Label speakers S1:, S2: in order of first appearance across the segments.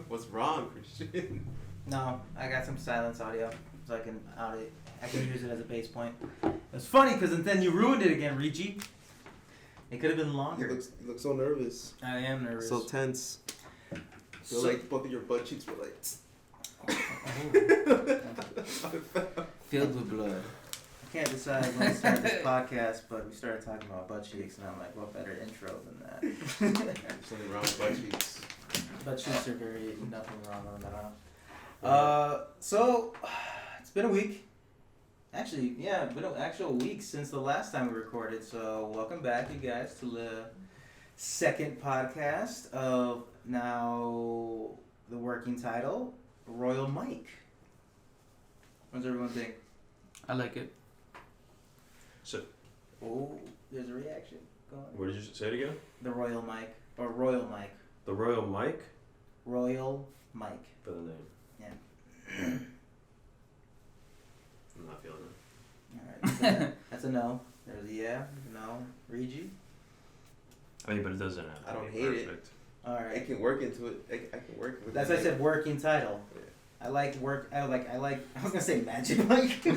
S1: What's wrong, Christian?
S2: No, I got some silence audio, so I can use it as a base point. It's funny because then you ruined it again, Ricci. It could have been longer.
S1: You look so nervous.
S2: I am nervous.
S1: So tense. Feel like both of your butt cheeks were like.
S2: Filled with blood. I can't decide when to start this podcast, but we started talking about butt cheeks, and I'm like, what better intro than that?
S1: There's something wrong with butt cheeks.
S2: Butt cheeks are nothing wrong on that. So, it's been a week. Actually, yeah, it's been an actual week since the last time we recorded. So, welcome back, you guys, to the second podcast of now the working title, Royal Mike. What does everyone think?
S3: I like it.
S4: So,
S2: Oh, there's a reaction. Go on.
S4: what did you say it again?
S2: The Royal Mike. Or Royal Mike.
S4: The Royal Mike
S2: Royal Mike.
S4: for the name.
S2: Yeah.
S4: I'm not feeling it.
S2: Alright. That's a no. There's a yeah. No. Regi?
S4: I mean, but it doesn't have to
S1: I don't
S4: be
S1: hate it.
S4: perfect.
S1: I
S2: Alright.
S1: can work into it. I can work with
S2: That's
S1: it.
S2: why I said working title.
S1: Yeah.
S2: I was gonna say Magic Mike. I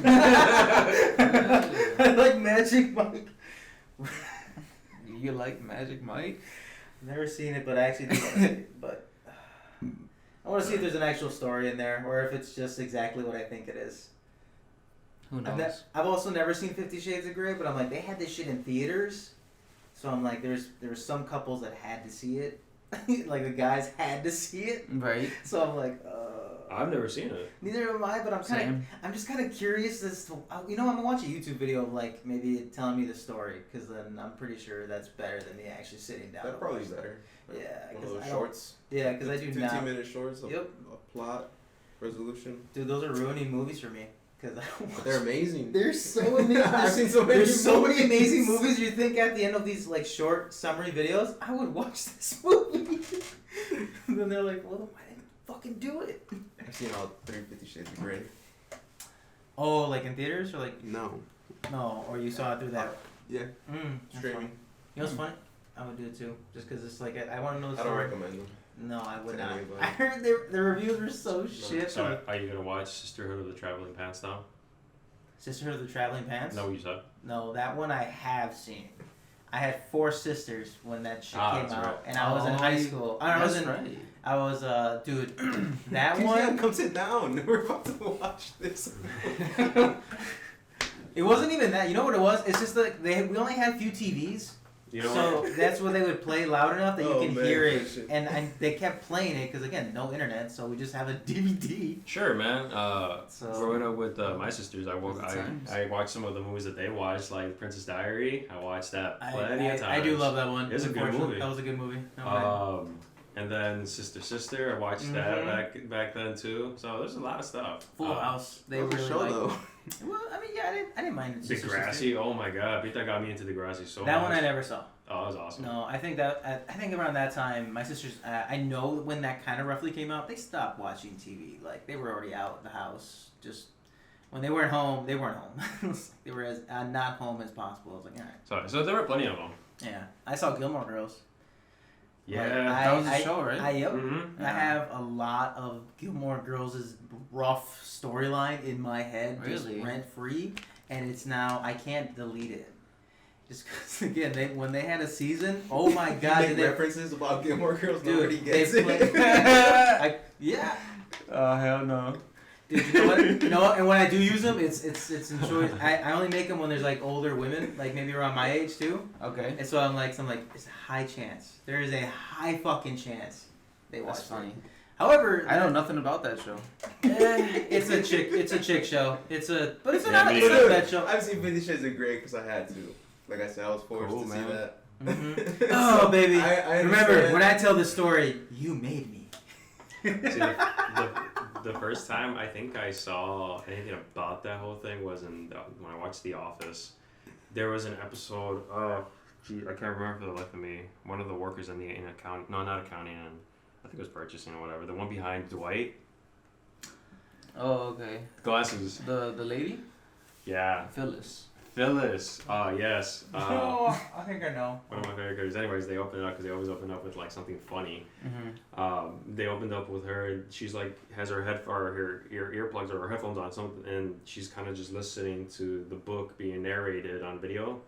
S2: like Magic Mike.
S3: You like Magic Mike?
S2: Never seen it, but I actually do want to see it. But I want to see if there's an actual story in there, or if it's just exactly what I think it is.
S3: Who knows?
S2: I've also never seen 50 Shades of Grey, but I'm like, they had this shit in theaters, so I'm like, there were some couples that had to see it, like the guys had to see it,
S3: Right.
S2: so I'm like,
S4: I've never seen it.
S2: neither am I, but I'm just kind of curious as to, I'm gonna watch a YouTube video of like maybe telling me the story, because then I'm pretty sure that's better than me actually sitting down.
S1: That's probably better.
S2: Yeah,
S1: One of
S2: because
S1: those shorts.
S2: Yeah, because I do not.
S1: 15-minute shorts.
S2: Yep.
S1: A plot, resolution.
S2: Dude, those are ruining movies for me. Cause
S1: But they're amazing.
S2: they're so amazing.
S1: I've seen so many.
S2: There's so many
S1: movies.
S2: amazing movies. You think at the end of these like short summary videos, I would watch this movie. And then they're like, well, why didn't you fucking do it?
S1: I've seen all 350 Shades of Grey.
S2: Oh, like in theaters or like
S1: No.
S2: no, or you saw it through that.
S1: Yeah.
S2: That's
S1: Streaming.
S2: funny. You know what's funny? I would do it too, just because it's like I want to know the
S1: I don't
S2: story.
S1: recommend them.
S2: No, I would
S1: To
S2: not.
S1: anybody.
S2: I heard the reviews were so shit.
S4: So, are you gonna watch Sisterhood of the Traveling Pants now?
S2: Sisterhood of the Traveling Pants?
S4: No, you said.
S2: No, that one I have seen. I had 4 sisters when that shit came
S4: that's
S2: out,
S4: right.
S2: and I was in high school. I was
S3: right.
S2: I was dude. That
S1: Christian,
S2: one.
S1: come sit down. We're about to watch this.
S2: It wasn't even that. You know what it was? It's just like we only had a few TVs.
S4: You know
S2: So
S4: what?
S2: that's what they would play loud enough that
S1: Oh,
S2: you can
S1: man,
S2: hear it,
S1: Christian.
S2: and they kept playing it because again, no internet, so we just have a DVD.
S4: Sure, man.
S2: So-
S4: Growing up with my sisters,
S3: Good times.
S4: I watched some of the movies that they watched, like Princess Diary. I watched that plenty of times.
S2: I do love that one.
S4: It's a good
S2: Unfortunately,
S4: movie.
S2: That was a good movie. No,
S4: And then Sister, I watched that back then too. So there's a lot of stuff.
S2: Full House. They
S1: That was a
S2: really
S1: show,
S2: liked
S1: though.
S2: it. Well, I mean, yeah, I didn't mind it. Sister,
S4: Degrassi, oh my god, Pita got me into Degrassi so
S2: That
S4: much.
S2: one I never saw.
S4: Oh, it was awesome.
S2: No, I think around that time, my sisters. I know when that kind of roughly came out, they stopped watching TV. Like they were already out of the house. Just when they weren't home, they weren't home. They were as not home as possible. I was like, all right.
S4: So there were plenty of them.
S2: Yeah, I saw Gilmore Girls.
S4: Yeah.
S3: That was a show, right?
S2: Yep.
S4: Mm-hmm.
S2: I have a lot of Gilmore Girls' rough storyline in my head, just
S3: Really?
S2: rent free, and it's now I can't delete it. Just because again, when they had a season, oh my god,
S1: Make
S2: did they
S1: references about Gilmore Girls.
S2: Dude,
S1: Nobody gets
S2: they
S1: it.
S2: yeah.
S3: Oh, hell no.
S2: Dude, you know what? You know what? And when I do use them, it's enjoyed. I only make them when there's like older women, like maybe around my age too.
S3: Okay.
S2: And so I'm like, it's a high chance. There is a high fucking chance they watch.
S3: That's funny.
S2: However,
S3: I know nothing about that show.
S2: it's a chick show. But it's
S4: Yeah,
S2: not
S4: me
S2: it's not a
S4: neither.
S2: bad show.
S1: I've seen 50 Shades of Grey because I had to. Like I said, I was forced
S4: Cool,
S1: to
S4: man.
S1: see that.
S2: Mm-hmm. Oh baby,
S1: I
S2: remember
S1: understand.
S2: when I tell this story, you made me.
S4: See, the first time I think I saw anything about that whole thing was when I watched The Office. There was an episode. Gee, I can't remember for the life of me. One of the workers in accounting. No, not accounting. And I think it was purchasing or whatever. The one behind Dwight.
S3: Oh, okay.
S4: Glasses.
S3: The lady?
S4: Yeah.
S3: Phyllis.
S4: Phyllis. Yes.
S2: Oh, I think I know.
S4: One of my favorite characters. Anyways, they open it up because they always open up with like something funny. They opened up with her. And she's like has her her earplugs or her headphones on, something, and she's kind of just listening to the book being narrated on video.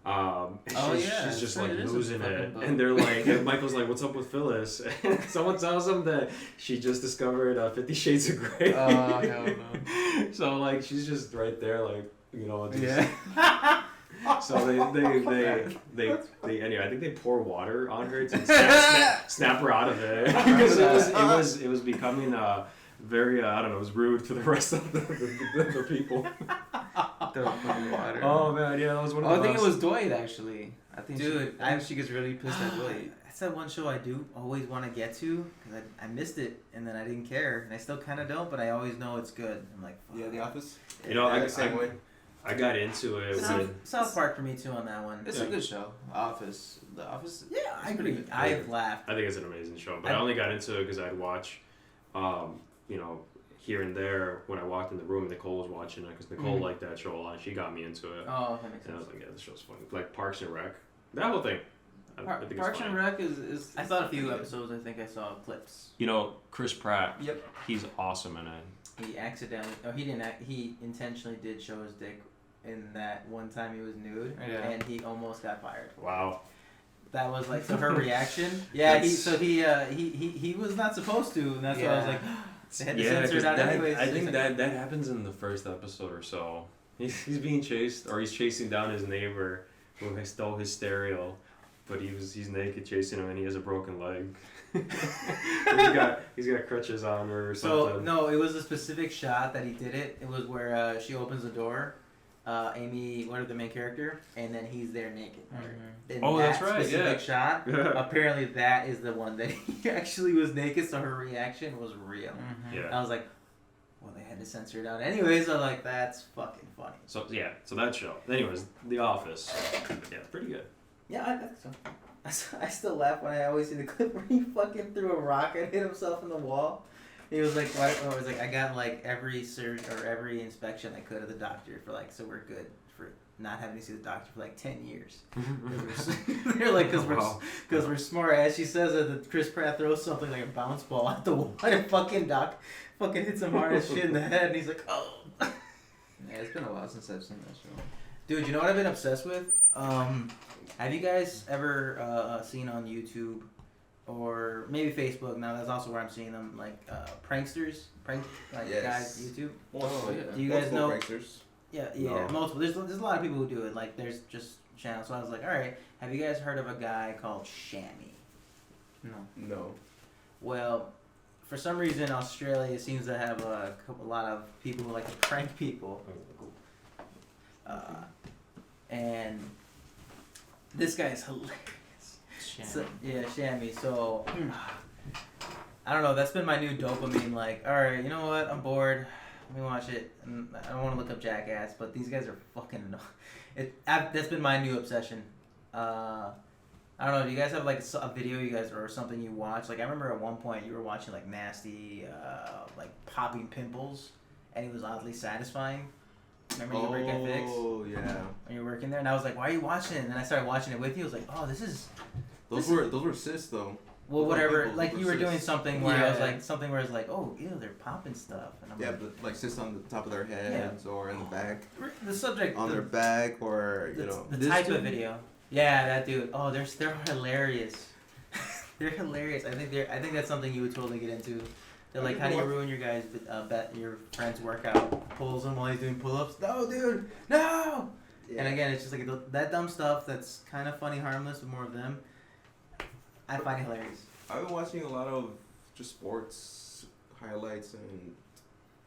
S4: And she's just like losing it, and they're like, and Michael's like, "What's up with Phyllis?" And someone tells him that she just discovered 50 Shades of Grey.
S3: Oh hell no!
S4: So like she's just right there, like just,
S3: Yeah.
S4: So they anyway. I think they pour water on her to snap her out of it because it was becoming very I don't know, it was rude to the rest of the people.
S3: The fucking water.
S4: Oh man, yeah, that was one of the
S3: I think it was Dwight actually. I think she gets really pissed at Dwight.
S2: That's that one show I do always want to get to because I missed it and then I didn't care and I still kind of don't, but I always know it's good. I'm like, fuck.
S1: Yeah, The Office.
S4: You know,
S1: the same way.
S4: I got into it with
S2: South Park for me too on that one.
S3: It's a good show. The Office.
S2: Yeah, I agree. I've laughed.
S4: I think it's an amazing show, but I only got into it because I'd watch, here and there when I walked in the room. Nicole was watching it because Nicole liked that show a lot. She got me into it.
S2: Oh, that makes sense.
S4: And I was like, yeah, this show's funny. Like Parks and Rec, that whole thing. I think
S3: Parks and Rec is.
S2: I saw a few episodes. I think I saw clips.
S4: You know, Chris Pratt.
S2: Yep.
S4: He's awesome in it.
S2: He accidentally. Oh, he didn't. He intentionally did show his dick in that one time he was nude, and he almost got fired.
S4: Wow.
S2: That was like her reaction. Yeah. He was not supposed to, and that's why I was like. They had to censor it out anyways.
S4: I think that happens in the first episode or so. He's being chased, or he's chasing down his neighbor who stole his stereo, but he's naked chasing him, and he has a broken leg. he's got crutches on or something.
S2: So no, it was a specific shot that he did it. It was where she opens the door, Amy, the main character, and then he's there naked.
S4: Oh, that's right.
S2: Specific shot. Apparently, that is the one that he actually was naked, so her reaction was real.
S4: Yeah.
S2: I was like, well, they had to censor it out anyways. I'm like, that's fucking funny.
S4: So that show. Anyways, The Office. Yeah, pretty good.
S2: Yeah, I think so. I still laugh when I always see the clip where he fucking threw a rock and hit himself in the wall. He was like, I got like every every inspection I could of the doctor for like, so we're good for not having to see the doctor for like 10 years. They're like, because we're smart. As she says that Chris Pratt throws something like a bounce ball at the wall, and fucking hits him hard as shit in the head, and he's like, oh.
S3: Yeah, it's been a while since I've seen that show.
S2: Dude, you know what I've been obsessed with? Have you guys ever seen on YouTube or maybe Facebook? Now that's also where I'm seeing them, like pranksters, guys YouTube.
S1: Oh, yeah.
S2: Do you guys know?
S1: Pranksters.
S2: Yeah,
S4: No.
S2: multiple. There's a lot of people who do it. Like there's just channels. So I was like, all right, have you guys heard of a guy called Shammy?
S1: No.
S2: Well, for some reason Australia seems to have a lot of people who like to prank people. And this guy's hilarious. Shammy. So, I don't know. That's been my new dopamine. Like, all right, you know what? I'm bored. Let me watch it. And I don't want to look up Jackass, but these guys are fucking annoying. That's been my new obsession. I don't know. Do you guys have like a video you guys or something you watch? Like, I remember at one point you were watching like nasty, like popping pimples, and it was oddly satisfying. Remember you work at Fix?
S1: Oh yeah.
S2: When you were working there, and I was like, "Why are you watching it?" And then I started watching it with you. I was like, "Oh, this is."
S1: Those were cis though.
S2: Well, whatever.
S1: People
S2: like you were
S1: cis.
S2: doing something where I was like, something where it's like, "Oh, ew, they're popping stuff," and I'm
S1: like cis on the top of their heads or in the back.
S2: The subject
S1: On their back or
S2: the type of video. Yeah, that dude. Oh, they're hilarious. They're hilarious. I think that's something you would totally get into. They're like, how do you ruin your guys' your friend's workout? Pulls him while he's doing pull-ups. No, dude, no. Yeah. And again, it's just like that dumb stuff that's kind of funny, harmless, but more of them. I find it hilarious.
S1: I've been watching a lot of just sports highlights and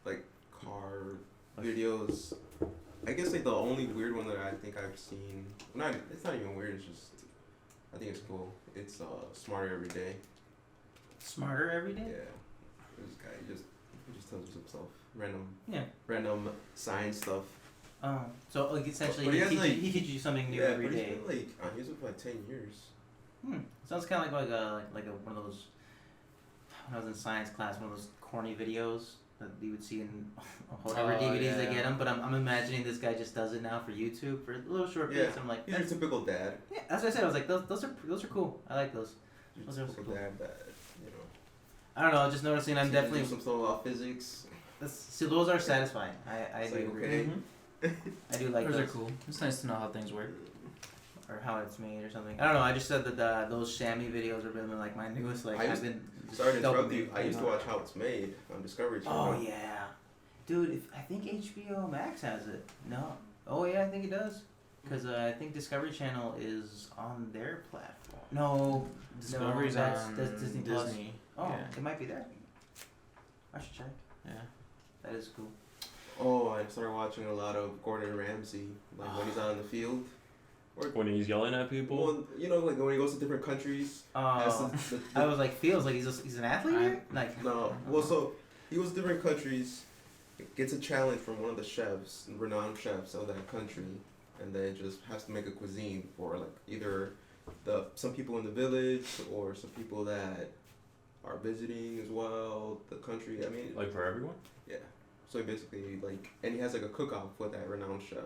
S1: like car videos. I guess like the only weird one that I think I've seen. It's not even weird. It's just I think it's cool. It's Smarter Every Day.
S2: Smarter Every Day.
S1: Yeah. This guy he just tells himself
S2: random
S1: science stuff.
S2: Oh, so like essentially he teaches you something new every day.
S1: He's been for like 10 years.
S2: Sounds kind of like one of those. When I was in science class, one of those corny videos that you would see in whatever DVDs they get them. But I'm imagining this guy just does it now for YouTube for little short bits. I'm like,
S1: he's your typical dad.
S2: yeah, that's what I said. I was like, those are cool. I like those. Those are
S1: Typical
S2: cool.
S1: dad that, you know.
S2: I don't know. Just noticing, I'm
S1: So you
S2: definitely.
S1: do some stuff about physics.
S2: So those are satisfying. I
S1: It's
S2: do
S1: like,
S2: agree.
S1: okay.
S2: I do like
S3: Those
S2: those.
S3: are cool. It's nice to know how things work.
S2: Or how it's made or something. I don't know. I just said that those chamois videos have been like my newest. Like I've been.
S1: Sorry to interrupt you.
S2: dopamine,
S1: I used to watch How It's Made on Discovery Channel.
S2: Oh yeah, dude. I think HBO Max has it. No. Oh yeah, I think it does. Because I think Discovery Channel is on their platform. No,
S3: Discovery's
S2: that's
S3: on
S2: Disney Plus.
S3: Disney.
S2: Oh,
S3: Yeah.
S2: it might be there. I should check.
S3: Yeah.
S2: That is cool.
S1: Oh, I started watching a lot of Gordon Ramsay, like when he's out in the field.
S4: When he's yelling at people.
S1: Well, you know, like when he goes to different countries. has
S2: I was like, feels like he's an athlete here? Like
S1: No, well, so he goes to different countries, gets a challenge from one of the chefs, renowned chefs of that country, and then just has to make a cuisine for like either some people in the village or some people that are visiting as well the country. I mean,
S4: Like for everyone?
S1: yeah. So basically, like, and he has like a cook-off with that renowned chef.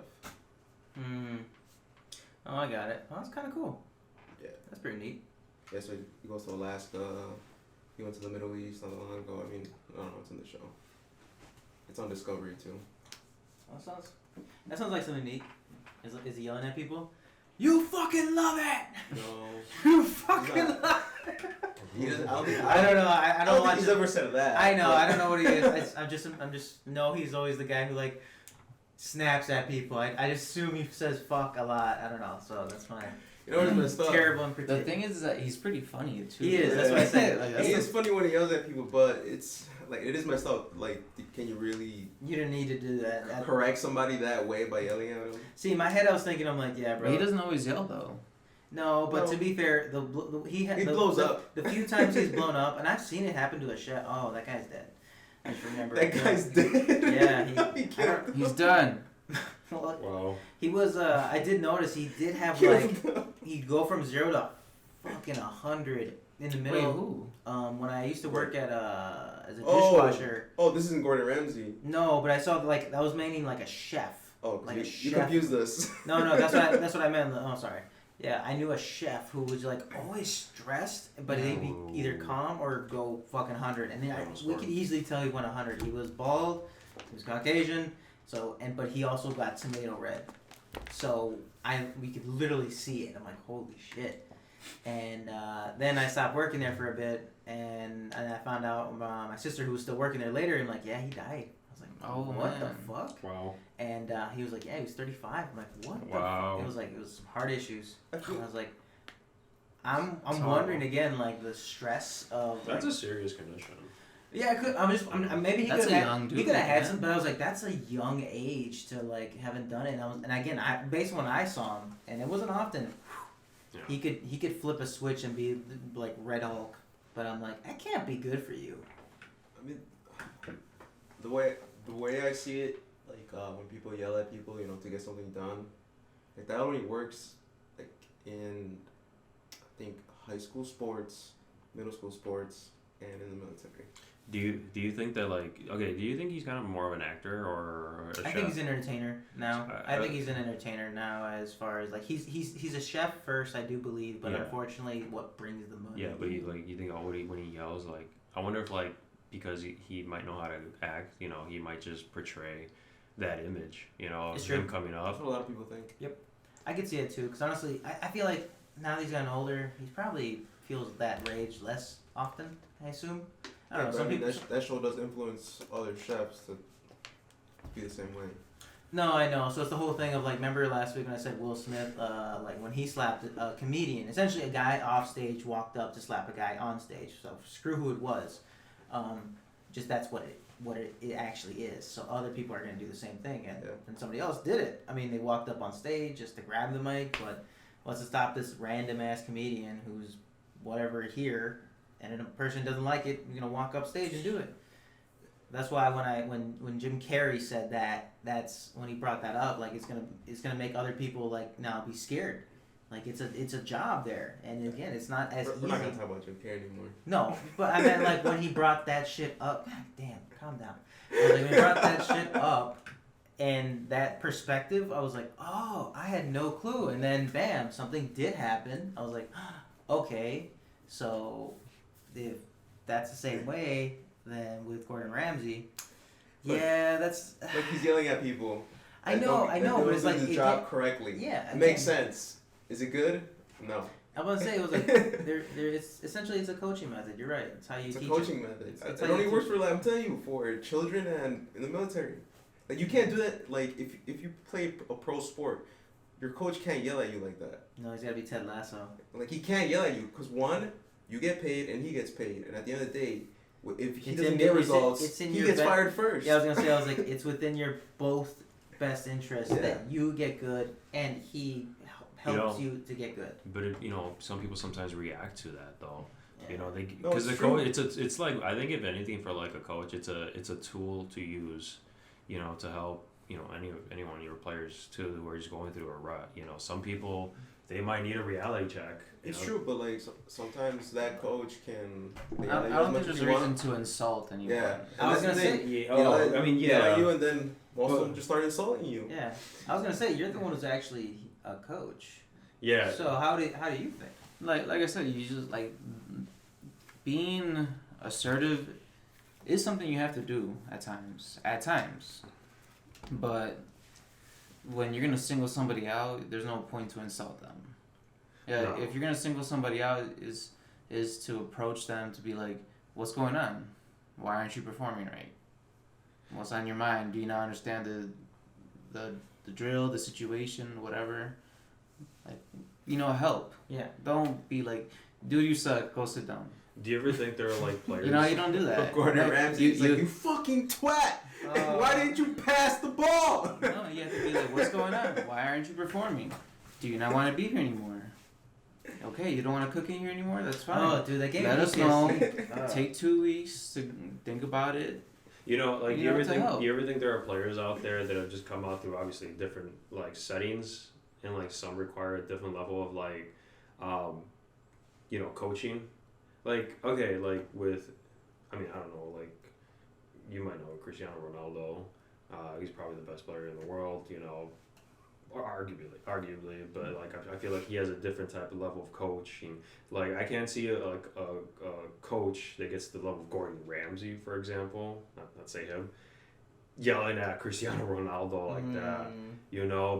S2: Oh, I got it. Oh, that's kind of cool.
S1: Yeah.
S2: That's pretty neat.
S1: Yeah, so he goes to Alaska. He went to the Middle East not long ago. I mean, I don't know. It's in the show. It's on Discovery too.
S2: That sounds like something neat. Is he yelling at people? You fucking love it.
S1: No.
S2: You fucking love it.
S1: He doesn't, I don't think.
S2: I don't know. I don't
S1: think
S2: watch
S1: he's
S2: it.
S1: ever said that.
S2: I know.
S1: but-
S2: I don't know what he is. I'm just. No, he's always the guy who like snaps at people. I just assume he says fuck a lot. I don't know. So that's my
S1: You know what's messed up?
S2: terrible in
S3: The
S2: particular.
S3: thing is that he's pretty funny too.
S2: He is. That's what I said. Like,
S1: He is funny when he yells at people, but it's like it is messed up. Like, can you really
S2: You didn't need to do that.
S1: correct somebody that way by yelling at them?
S2: See, in my head, I was thinking, I'm like, yeah, bro.
S3: But he doesn't always yell though.
S2: No, but
S1: No.
S2: to be fair, he
S1: blows up.
S2: The few times he's blown up, and I've seen it happen to a chef. Oh, that guy's dead. I just remember.
S1: That guy's dead.
S2: Yeah,
S1: He
S2: I
S1: killed
S2: don't-
S3: He's done.
S2: well,
S4: Wow.
S2: he was. I did notice he did have
S1: Killed
S2: like
S1: him.
S2: he'd go from 0 to fucking 100 in the
S3: Wait,
S2: middle.
S3: who?
S2: When I used to work at as a
S1: Oh.
S2: dishwasher.
S1: Oh, this isn't Gordon Ramsay.
S2: No, but I saw like that was mainly like a chef.
S1: Oh, 'cause
S2: Like
S1: you,
S2: a
S1: you
S2: chef.
S1: confused us.
S2: No, that's what I meant. Oh, sorry. Yeah, I knew a chef who was like always stressed, but he'd be either calm or go fucking 100. And then we could easily tell he went 100. He was bald, he was Caucasian, but he also got tomato red. So we could literally see it. I'm like, holy shit. And then I stopped working there for a bit, and I found out my sister who was still working there later. And like, yeah, he died. I was like,
S3: Oh,
S2: what
S3: man.
S2: the fuck?
S4: Wow.
S2: And he was like, yeah, he was 35. I'm like, what?
S4: Wow.
S2: The fuck? It was some heart issues.
S1: I
S2: And
S1: feel-
S2: I was like, I'm
S3: It's
S2: wondering
S3: horrible.
S2: again, like the stress of.
S4: That's
S2: like,
S4: a serious condition.
S2: yeah, I could. Maybe he
S3: That's
S2: could
S3: a
S2: have.
S3: young
S2: He
S3: dude,
S2: could have had
S3: man.
S2: some, but I was like, that's a young age to like haven't done it. And again, based on when I saw him, and it wasn't often.
S4: Yeah.
S2: He could flip a switch and be like Red Hulk, but I'm like, that can't be good for you.
S1: I mean, the way I see it, like when people yell at people, you know, to get something done, like that only works like in, I think, high school sports, middle school sports, and in the military.
S4: Do you think that like okay? Do you think he's kind of more of an actor or a
S2: I
S4: chef?
S2: think he's an entertainer now.
S4: I-
S2: I think he's an entertainer now, as far as like he's a chef first, I do believe, but
S4: Yeah.
S2: unfortunately, what brings the money?
S4: Yeah, but you think when he yells, like I wonder if like because he might know how to act, you know, he might just portray that image, you know,
S2: It's
S4: of him
S2: true.
S4: coming
S1: That's
S4: up.
S1: what a lot of people think.
S2: I could see it too, because honestly, I feel like now that he's gotten older, he probably feels that rage less often. I assume. I don't know.
S1: But
S2: Some
S1: I mean,
S2: people.
S1: that show does influence other chefs to be the same way.
S2: No, I know. So it's the whole thing of like, remember last week when I said Will Smith, like when he slapped a comedian, essentially a guy off stage walked up to slap a guy on stage. So screw who it was, just that's what it actually is. So other people are gonna do the same thing, and somebody else did it. I mean, they walked up on stage just to grab the mic, but what's to stop this random ass comedian who's whatever here, and if a person doesn't like it, you're gonna walk up stage and do it. That's why when Jim Carrey said that, that's when he brought that up. Like it's gonna make other people like now be scared, Like it's a job there, and again, it's not as
S1: We're
S2: easy.
S1: not gonna talk about Jim Carrey anymore.
S2: No, but I meant like when he brought that shit up. God damn, calm down. I was like, when he brought that shit up, and that perspective, I was like, oh, I had no clue. And then, bam, something did happen. I was like, okay, so if that's the same way, then with Gordon Ramsay, yeah, that's.
S1: Like he's yelling at people.
S2: I know, but it's like
S1: his
S2: it
S1: job
S2: get-
S1: correctly.
S2: Yeah,
S1: It makes sense. Is it good? No.
S2: I was gonna say it was like it's essentially it's a coaching method. You're right. It's how you
S1: It's a
S2: teach
S1: coaching
S2: it.
S1: method.
S2: It's
S1: It
S2: how
S1: only
S2: you
S1: works
S2: teach
S1: for, like, I'm telling you, for children and in the military. Like, you can't do that. Like, if you play a pro sport, your coach can't yell at you like that.
S2: No, he's gotta be Ted Lasso.
S1: Like, he can't yell at you because, one, you get paid and he gets paid, and at the end of the day, if he
S2: It's
S1: doesn't
S2: in-
S1: get
S2: it's in-
S1: results,
S2: it's in
S1: he
S2: your
S1: gets
S2: be-
S1: fired first.
S2: Yeah, I was gonna say I was like it's within your both best interests
S1: Yeah.
S2: that you get good and he helps you to get good.
S4: But some people sometimes react to that though.
S2: Yeah.
S4: They
S1: No,
S4: because
S1: it's
S4: the
S1: true.
S4: coach it's like I think if anything for like a coach it's a tool to use, to help anyone your players too who are just going through a rut. Some people they might need a reality check.
S1: It's true, but like sometimes that coach can.
S3: I don't think there's a reason to insult anyone.
S1: Yeah,
S2: I was
S1: And
S2: gonna
S1: that's the
S2: say-
S1: thing.
S4: Yeah, I mean,
S1: yell
S4: yeah.
S1: at you, and then most of
S4: But-
S1: them just start insulting you.
S2: Yeah, I was gonna say you're the one who's actually a coach.
S4: Yeah.
S2: So how do you think?
S3: Like I said, you just like being assertive is something you have to do at times. But when you're gonna single somebody out, there's no point to insult them. Yeah,
S4: No.
S3: if you're gonna single somebody out, is to approach them to be like, what's going on? Why aren't you performing right? What's on your mind? Do you not understand the drill, the situation, whatever? Like, help.
S2: Yeah.
S3: Don't be like, dude, you suck. Go sit down.
S4: Do you ever think there are like players?
S3: You don't do that.
S1: Gordon
S3: Like,
S1: Ramsay's like, you fucking twat! Why didn't you pass the ball?
S3: No, you have to be like, what's going on? Why aren't you performing? Do you not want to be here anymore? Okay, you don't want to cook in here anymore? That's fine.
S2: Oh, dude, that gave
S3: Let
S2: me
S3: us know.
S2: PTSD.
S3: Take 2 weeks to think about it.
S4: You
S3: You
S4: ever
S3: know, to
S4: think
S3: help.
S4: you ever think there are players out there that have just come out through obviously different like settings and like some require a different level of like coaching. Like okay, like with I don't know, like you might know Cristiano Ronaldo. He's probably the best player in the world, or arguably, but like I feel like he has a different type of level of coaching. Like I can't see a coach that gets to the level of Gordon Ramsay, for example. Not say him yelling at Cristiano Ronaldo like that,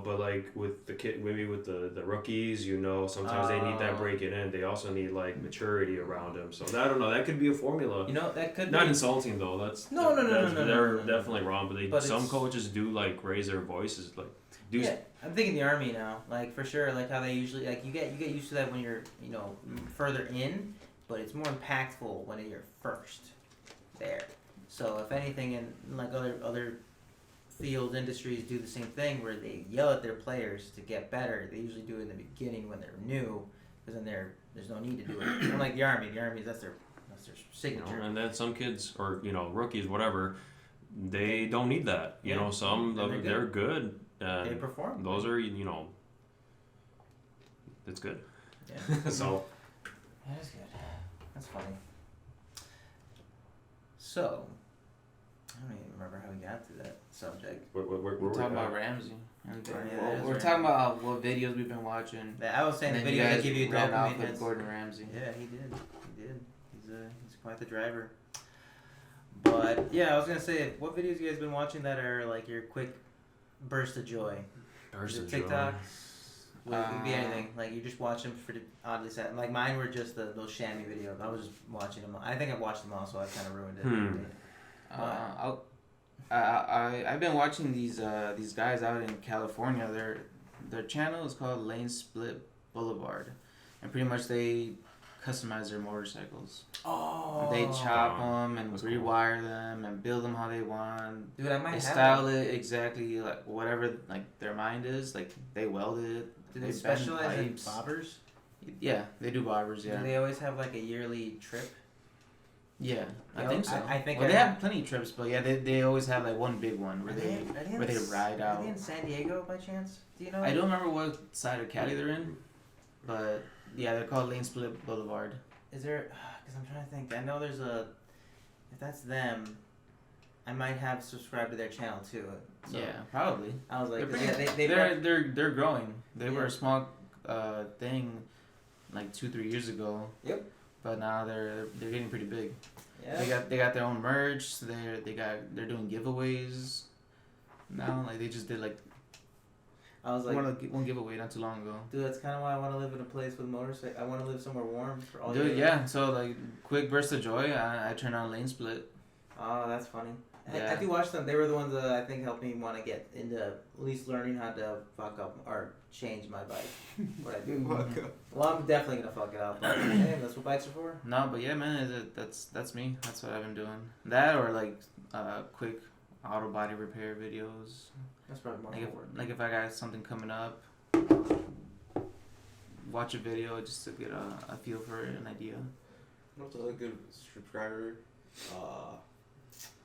S4: But like with the kid, maybe with the rookies, sometimes they need that breaking in. They also need like maturity around them. So I don't know. That could be a formula.
S2: That could
S4: Not
S2: be.
S4: insulting though. That's
S2: No.
S4: They're definitely wrong, but some
S2: it's-
S4: coaches do like raise their voices like. Do
S2: Yeah, I'm thinking the Army now, like for sure, like how they usually like you get used to that when you're further in, but it's more impactful when you're first there. So if anything, in like other field industries do the same thing where they yell at their players to get better. They usually do it in the beginning when they're new, because then there's no need to do it. Unlike the Army, that's their signature.
S4: and then some kids or rookies, whatever, they don't need that.
S2: Yeah.
S4: Some
S2: And
S4: they're good.
S2: They perform.
S4: Those are it's good.
S2: Yeah.
S4: So
S2: That is good. That's funny. So, I don't even remember how we got to that subject.
S3: We're talking about Ramsey. And
S2: Yeah, that is
S3: we're
S2: right.
S3: talking about what videos we've been watching.
S2: I was saying
S3: And
S2: the
S3: then you
S2: video that
S3: guys
S2: give you
S3: ran off
S2: dopamine
S3: with
S2: hits.
S3: Gordon Ramsay.
S2: Yeah, he did. He's quite the driver. But yeah, I was gonna say, what videos you guys been watching that are like your quick burst of joy? Is it TikToks? It could be anything. Like you just watch them for the oddly sad. Like mine were just those chamois videos. I was just watching them. I think I've watched them all, so I kind of ruined it.
S3: I've been watching these guys out in California. Their channel is called Lane Split Boulevard, and pretty much they customize their motorcycles.
S2: Oh.
S3: They chop them and
S4: That's cool.
S3: rewire them and build them how they want.
S2: Dude, I might
S3: They
S2: have
S3: style
S2: one.
S3: it exactly like whatever like their mind is. Like they weld it.
S2: Do they
S3: bend
S2: specialize in
S3: pipes.
S2: bobbers?
S3: Yeah, they do bobbers. Yeah,
S2: Do they always have like a yearly trip?
S3: yeah, I
S2: Yeah,
S3: think so.
S2: I think
S3: well,
S2: I
S3: they
S2: know.
S3: have plenty of trips, but yeah, they always have like one big one where they
S2: in
S3: where they
S2: S-
S3: ride
S2: Are
S3: out.
S2: they in San Diego by chance? Do you know?
S3: I don't remember what side of Cali they're in. But yeah, they're called Lane Split Boulevard.
S2: Is there? Because I'm trying to think. I know there's a. If that's them, I might have subscribed to their channel too. So
S3: Yeah, probably.
S2: I was like,
S3: They're
S2: yeah,
S3: pretty- they're growing. They were
S2: Yeah.
S3: a small thing like 2-3 years ago.
S2: Yep.
S3: But now they're getting pretty big.
S2: Yeah.
S3: They got their own merch. They're doing giveaways now. Like they just did like
S2: I was like,
S3: one giveaway not too long ago.
S2: dude, that's kind of why I want to live in a place with motorcycle. I want to live somewhere warm for all.
S3: Dude,
S2: year.
S3: yeah. So like quick burst of joy. I turn on Lane Split.
S2: Oh, that's funny.
S3: Yeah.
S2: I do watch them. They were the ones that I think helped me want to get into at least learning how to fuck up or change my bike. What I do. Well, I'm definitely gonna fuck it up. But hey, that's what bikes are for.
S3: No, but yeah, man, that's me. That's what I've been doing. That or like quick auto body repair videos.
S2: That's probably more work.
S3: Like if I got something coming up, watch a video just to get a feel for it, an idea.
S1: What's a good subscriber?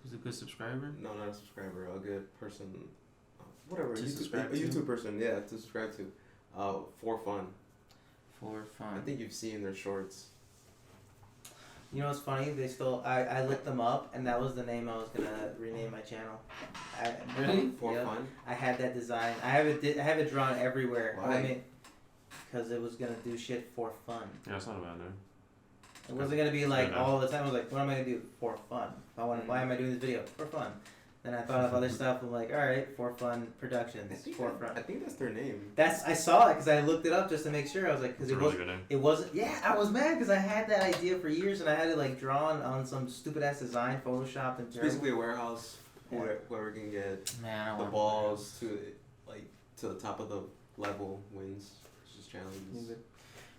S3: Who's a good subscriber?
S1: No, not a subscriber. A good person. Whatever.
S3: To
S1: a
S3: subscribe to?
S1: YouTube person. Yeah, to subscribe to. For fun.
S3: For
S1: I
S3: fun.
S1: think you've seen their shorts.
S2: You know what's funny? They still. I looked them up, and that was the name I was gonna rename my channel.
S3: Really?
S1: For
S2: Yep.
S1: fun.
S2: I had that design. I have it drawn everywhere.
S1: Why?
S2: I mean, because it was gonna do shit for fun.
S4: Yeah, it's not a bad name.
S2: It wasn't gonna be like
S4: Fair
S2: all the time. I was like, what am I gonna do for fun? If I want, why am I doing this video for fun? Then I thought of other stuff. I'm like, all right, for fun productions, for fun.
S1: I think that's their name.
S2: I saw it because I looked it up just to make sure. I was like, because
S4: It's a
S2: it
S4: really
S2: was.
S4: good name.
S2: It wasn't. Yeah, I was mad because I had that idea for years and I had it like drawn on some stupid ass design, photoshopped and
S1: It's
S2: terrible.
S1: basically a warehouse.
S2: Yeah.
S1: Whoever can get
S3: Man, I
S1: the
S3: want
S1: balls to the top of the level wins. It's just challenges.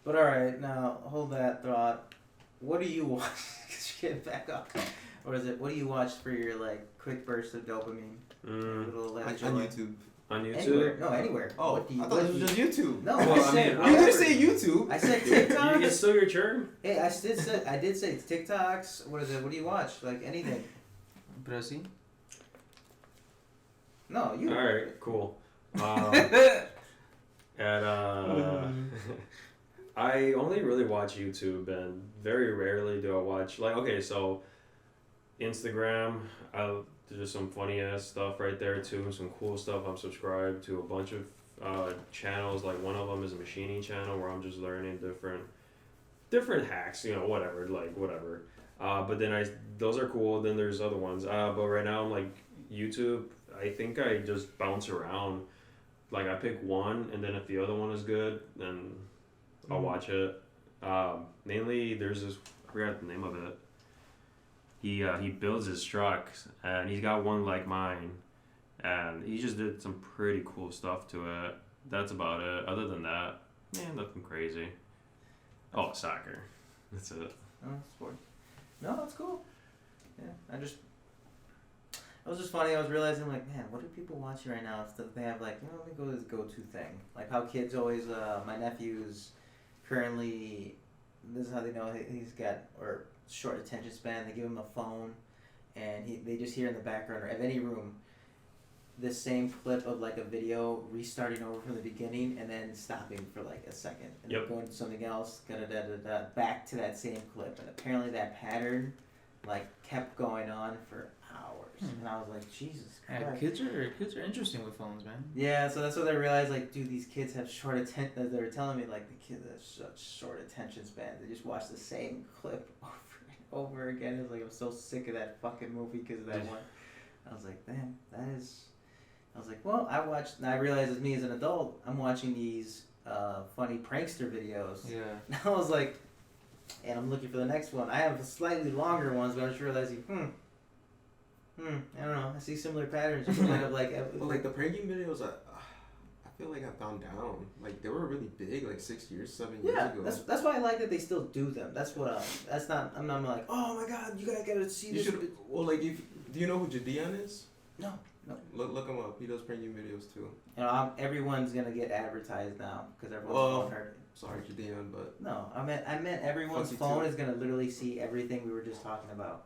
S2: But all right, now hold that thought. What do you watch? Get back up. Or is it? What do you watch for your like quick burst of dopamine? Little
S1: On
S2: joy?
S1: YouTube.
S4: On YouTube?
S2: Anywhere? No, anywhere.
S1: Oh,
S2: What do you,
S1: I thought
S2: what
S1: it was
S2: do you-
S1: just YouTube.
S2: No,
S4: Well,
S2: I
S4: I
S2: said.
S4: mean,
S1: You didn't say YouTube.
S2: I said
S4: You
S2: TikTok.
S4: can still your churn?
S2: Hey, I did say TikToks. What is it? What do you watch? Like anything?
S3: But I see.
S2: No, you.
S4: Alright, cool. I only really watch YouTube, and very rarely do I watch okay, so Instagram, there's some funny ass stuff right there too, some cool stuff. I'm subscribed to a bunch of channels. Like one of them is a machining channel where I'm just learning different hacks, whatever. But then those are cool. Then there's other ones. But right now I'm like YouTube. I think I just bounce around. Like I pick one, and then if the other one is good, then I'll watch it. Mainly there's this, I forgot the name of it. He builds his trucks, and he's got one like mine, and he just did some pretty cool stuff to it. That's about it. Other than that, nothing crazy. Oh, soccer. That's it.
S2: Oh, sport. No, that's cool. Yeah, it was just funny. I was realizing, like, man, what are people watching right now? If they have, like, let me go to this go-to thing. Like how kids always, my nephew's currently, this is how they know he's got, or short attention span. They give him a phone, and they just hear in the background, or of any room, the same clip of, like, a video restarting over from the beginning and then stopping for, like, a second. And
S4: Yep.
S2: then going to something else, back to that same clip. And apparently that pattern, like, kept going on for hours. And I was like, Jesus Christ.
S3: Yeah, kids are interesting with phones, man.
S2: Yeah, so that's what I realized, like, dude, these kids have short attention. They were telling me, like, the kids have such short attention spans. They just watch the same clip over and over again. It was like, I'm so sick of that fucking movie because of that one. I was like, damn, I was like, well, I realized as me as an adult, I'm watching these funny prankster videos.
S3: Yeah.
S2: And I was like, and I'm looking for the next one. I have slightly longer ones, but I'm just realizing, I don't know. I see similar patterns. Just kind of like,
S1: But like the pranking videos, I feel like I've gone down. Like they were really big, like 6 years, 7 years
S2: yeah,
S1: ago.
S2: that's why I like that they still do them. That's what. That's not. I'm not like, oh my god, you guys gotta see
S1: You
S2: this.
S1: should. Well, like do you know who Jadian is?
S2: No.
S1: Look him up. He does pranking videos too.
S2: Everyone's gonna get advertised now because everyone's phone heard it.
S1: Sorry, Jadian, but
S2: No, I meant everyone's
S1: Fussy
S2: phone
S1: too.
S2: is gonna literally see everything we were just talking about.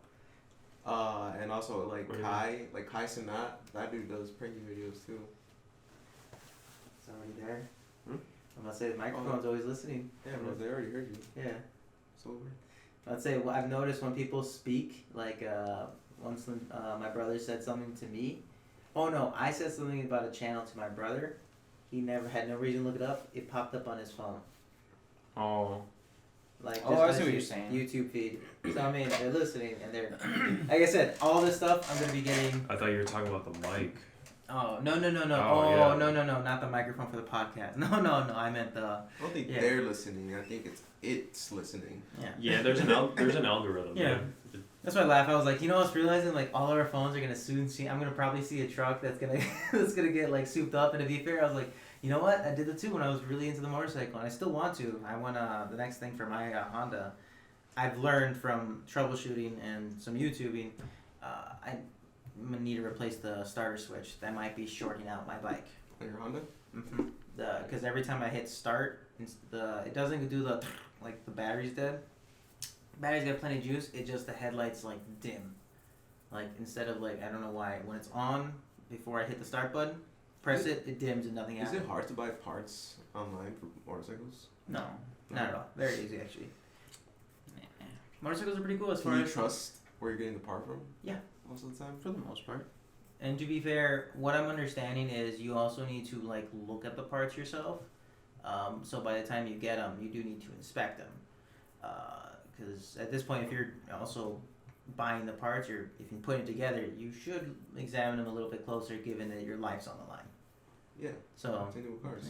S1: and also like
S4: What do you
S1: Kai Sanat, that dude does pranking videos too.
S2: It's already there.
S4: Hmm?
S2: I'm gonna say the microphone's always listening.
S1: Yeah, bro, they already heard you.
S2: Yeah.
S1: So weird.
S2: I'd say I've noticed when people speak, like once my brother said something to me. Oh no, I said something about a channel to my brother. He never had no reason to look it up. It popped up on his phone.
S4: Oh.
S2: Like
S3: Oh, I see what you're saying.
S2: YouTube feed. So I mean, they're listening and they're, like I said, all this stuff I'm gonna be getting.
S4: I thought you were talking about the mic.
S2: Oh no!
S4: Oh,
S2: Oh
S4: yeah.
S2: no! Not the microphone for the podcast. No! I meant the.
S1: I don't think
S2: Yeah.
S1: they're listening. I think it's listening.
S2: Yeah.
S4: Yeah, there's an algorithm.
S2: Yeah. That's why I laugh. I was like, you know, I was realizing like all of our phones are gonna soon see. I'm gonna probably see a truck that's gonna that's gonna get like souped up. And to be fair, I was like, you know what? I did it too when I was really into the motorcycle, and I still want to. I want the next thing for my Honda. I've learned from troubleshooting and some YouTubing. I'm gonna need to replace the starter switch. That might be shorting out my bike.
S1: On your Honda?
S2: Because every time I hit start, it doesn't do the like the battery's dead. Battery's got plenty of juice. It just the headlights like dim. Like instead of like I don't know why when it's on before I hit the start button, press it dims and nothing happens.
S1: Is it hard to buy parts online for motorcycles?
S2: No, not at all. Very easy actually. Motorcycles are pretty cool as far
S1: Can you
S2: as
S1: trust where you're getting the part from?
S2: Yeah.
S1: Most of the time?
S3: For the most part.
S2: And to be fair, what I'm understanding is you also need to like look at the parts yourself. So by the time you get them, you do need to inspect them. Because at this point, if you're also buying the parts, or if you put it together, you should examine them a little bit closer, given that your life's on the line.
S1: Yeah.
S2: So
S1: Same thing with cars.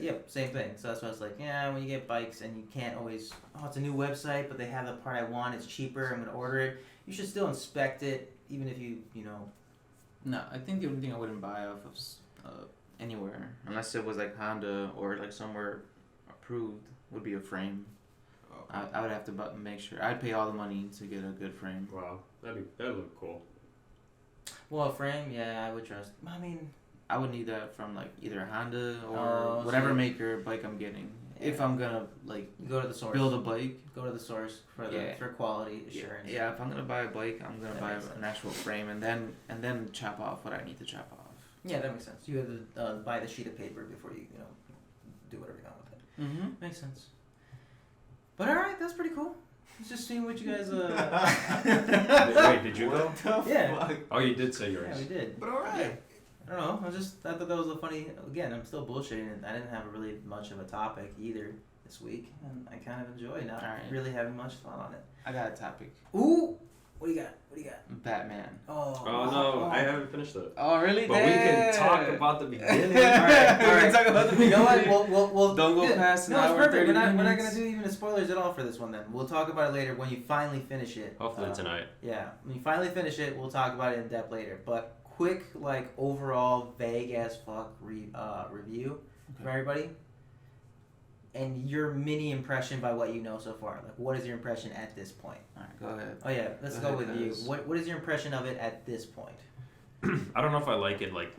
S2: yeah, same thing. So that's why I was like, yeah, when you get bikes and you can't always, it's a new website, but they have the part I want, it's cheaper, I'm gonna order it. You should still inspect it, even if you know.
S3: No, I think the only thing I wouldn't buy off of anywhere, unless it was like Honda or like somewhere approved, would be a frame.
S1: Oh.
S3: I would have to make sure. I'd pay all the money to get a good frame.
S4: Wow, that'd look cool.
S2: Well, a frame, yeah, I would trust. I mean,
S3: I would need that from like either a Honda or
S2: Oh,
S3: whatever
S2: so-
S3: maker bike I'm getting. If
S2: Yeah.
S3: I'm gonna like
S2: you go to the source.
S3: build a bike,
S2: Go to the source for
S3: Yeah.
S2: for quality assurance.
S3: yeah. If I'm gonna buy a bike, I'm gonna
S2: That
S3: buy
S2: makes sense.
S3: an actual frame and then chop off what I need to chop off.
S2: Yeah, that makes sense. You have to buy the sheet of paper before you do whatever you want with it.
S3: Mm-hmm.
S2: Makes sense. But all right, that's pretty cool. It's just seeing what you guys.
S4: Wait, did you go?
S2: Yeah.
S4: Oh, you did say yours.
S2: Yeah, we did.
S1: But alright.
S2: I don't know. I thought that was a funny. Again, I'm still bullshitting. And I didn't have really much of a topic either this week, and I kind of enjoy not
S3: All right.
S2: really having much fun on it.
S3: I got a topic.
S2: Ooh, what do you got? What do you got?
S3: Batman.
S2: Oh.
S4: Oh no, I haven't finished it.
S3: Oh really?
S4: But we can talk about the beginning.
S2: All right.
S3: We can talk about the
S2: You know what?
S3: beginning.
S2: We'll
S3: Don't go
S2: yeah.
S3: past an
S2: No, it's
S3: hour,
S2: perfect.
S3: 30
S2: We're not
S3: minutes.
S2: gonna do even the spoilers at all for this one. Then we'll talk about it later when you finally finish it.
S4: Hopefully tonight.
S2: Yeah, when you finally finish it, we'll talk about it in depth later. But quick, like overall, vague as fuck review from everybody, and your mini impression by what you know so far. Like, what is your impression at this point?
S3: Alright, go ahead.
S2: Oh yeah, let's
S3: Go
S2: go
S3: ahead,
S2: with you.
S3: guys.
S2: What is your impression of it at this point?
S4: I don't know if I like it, like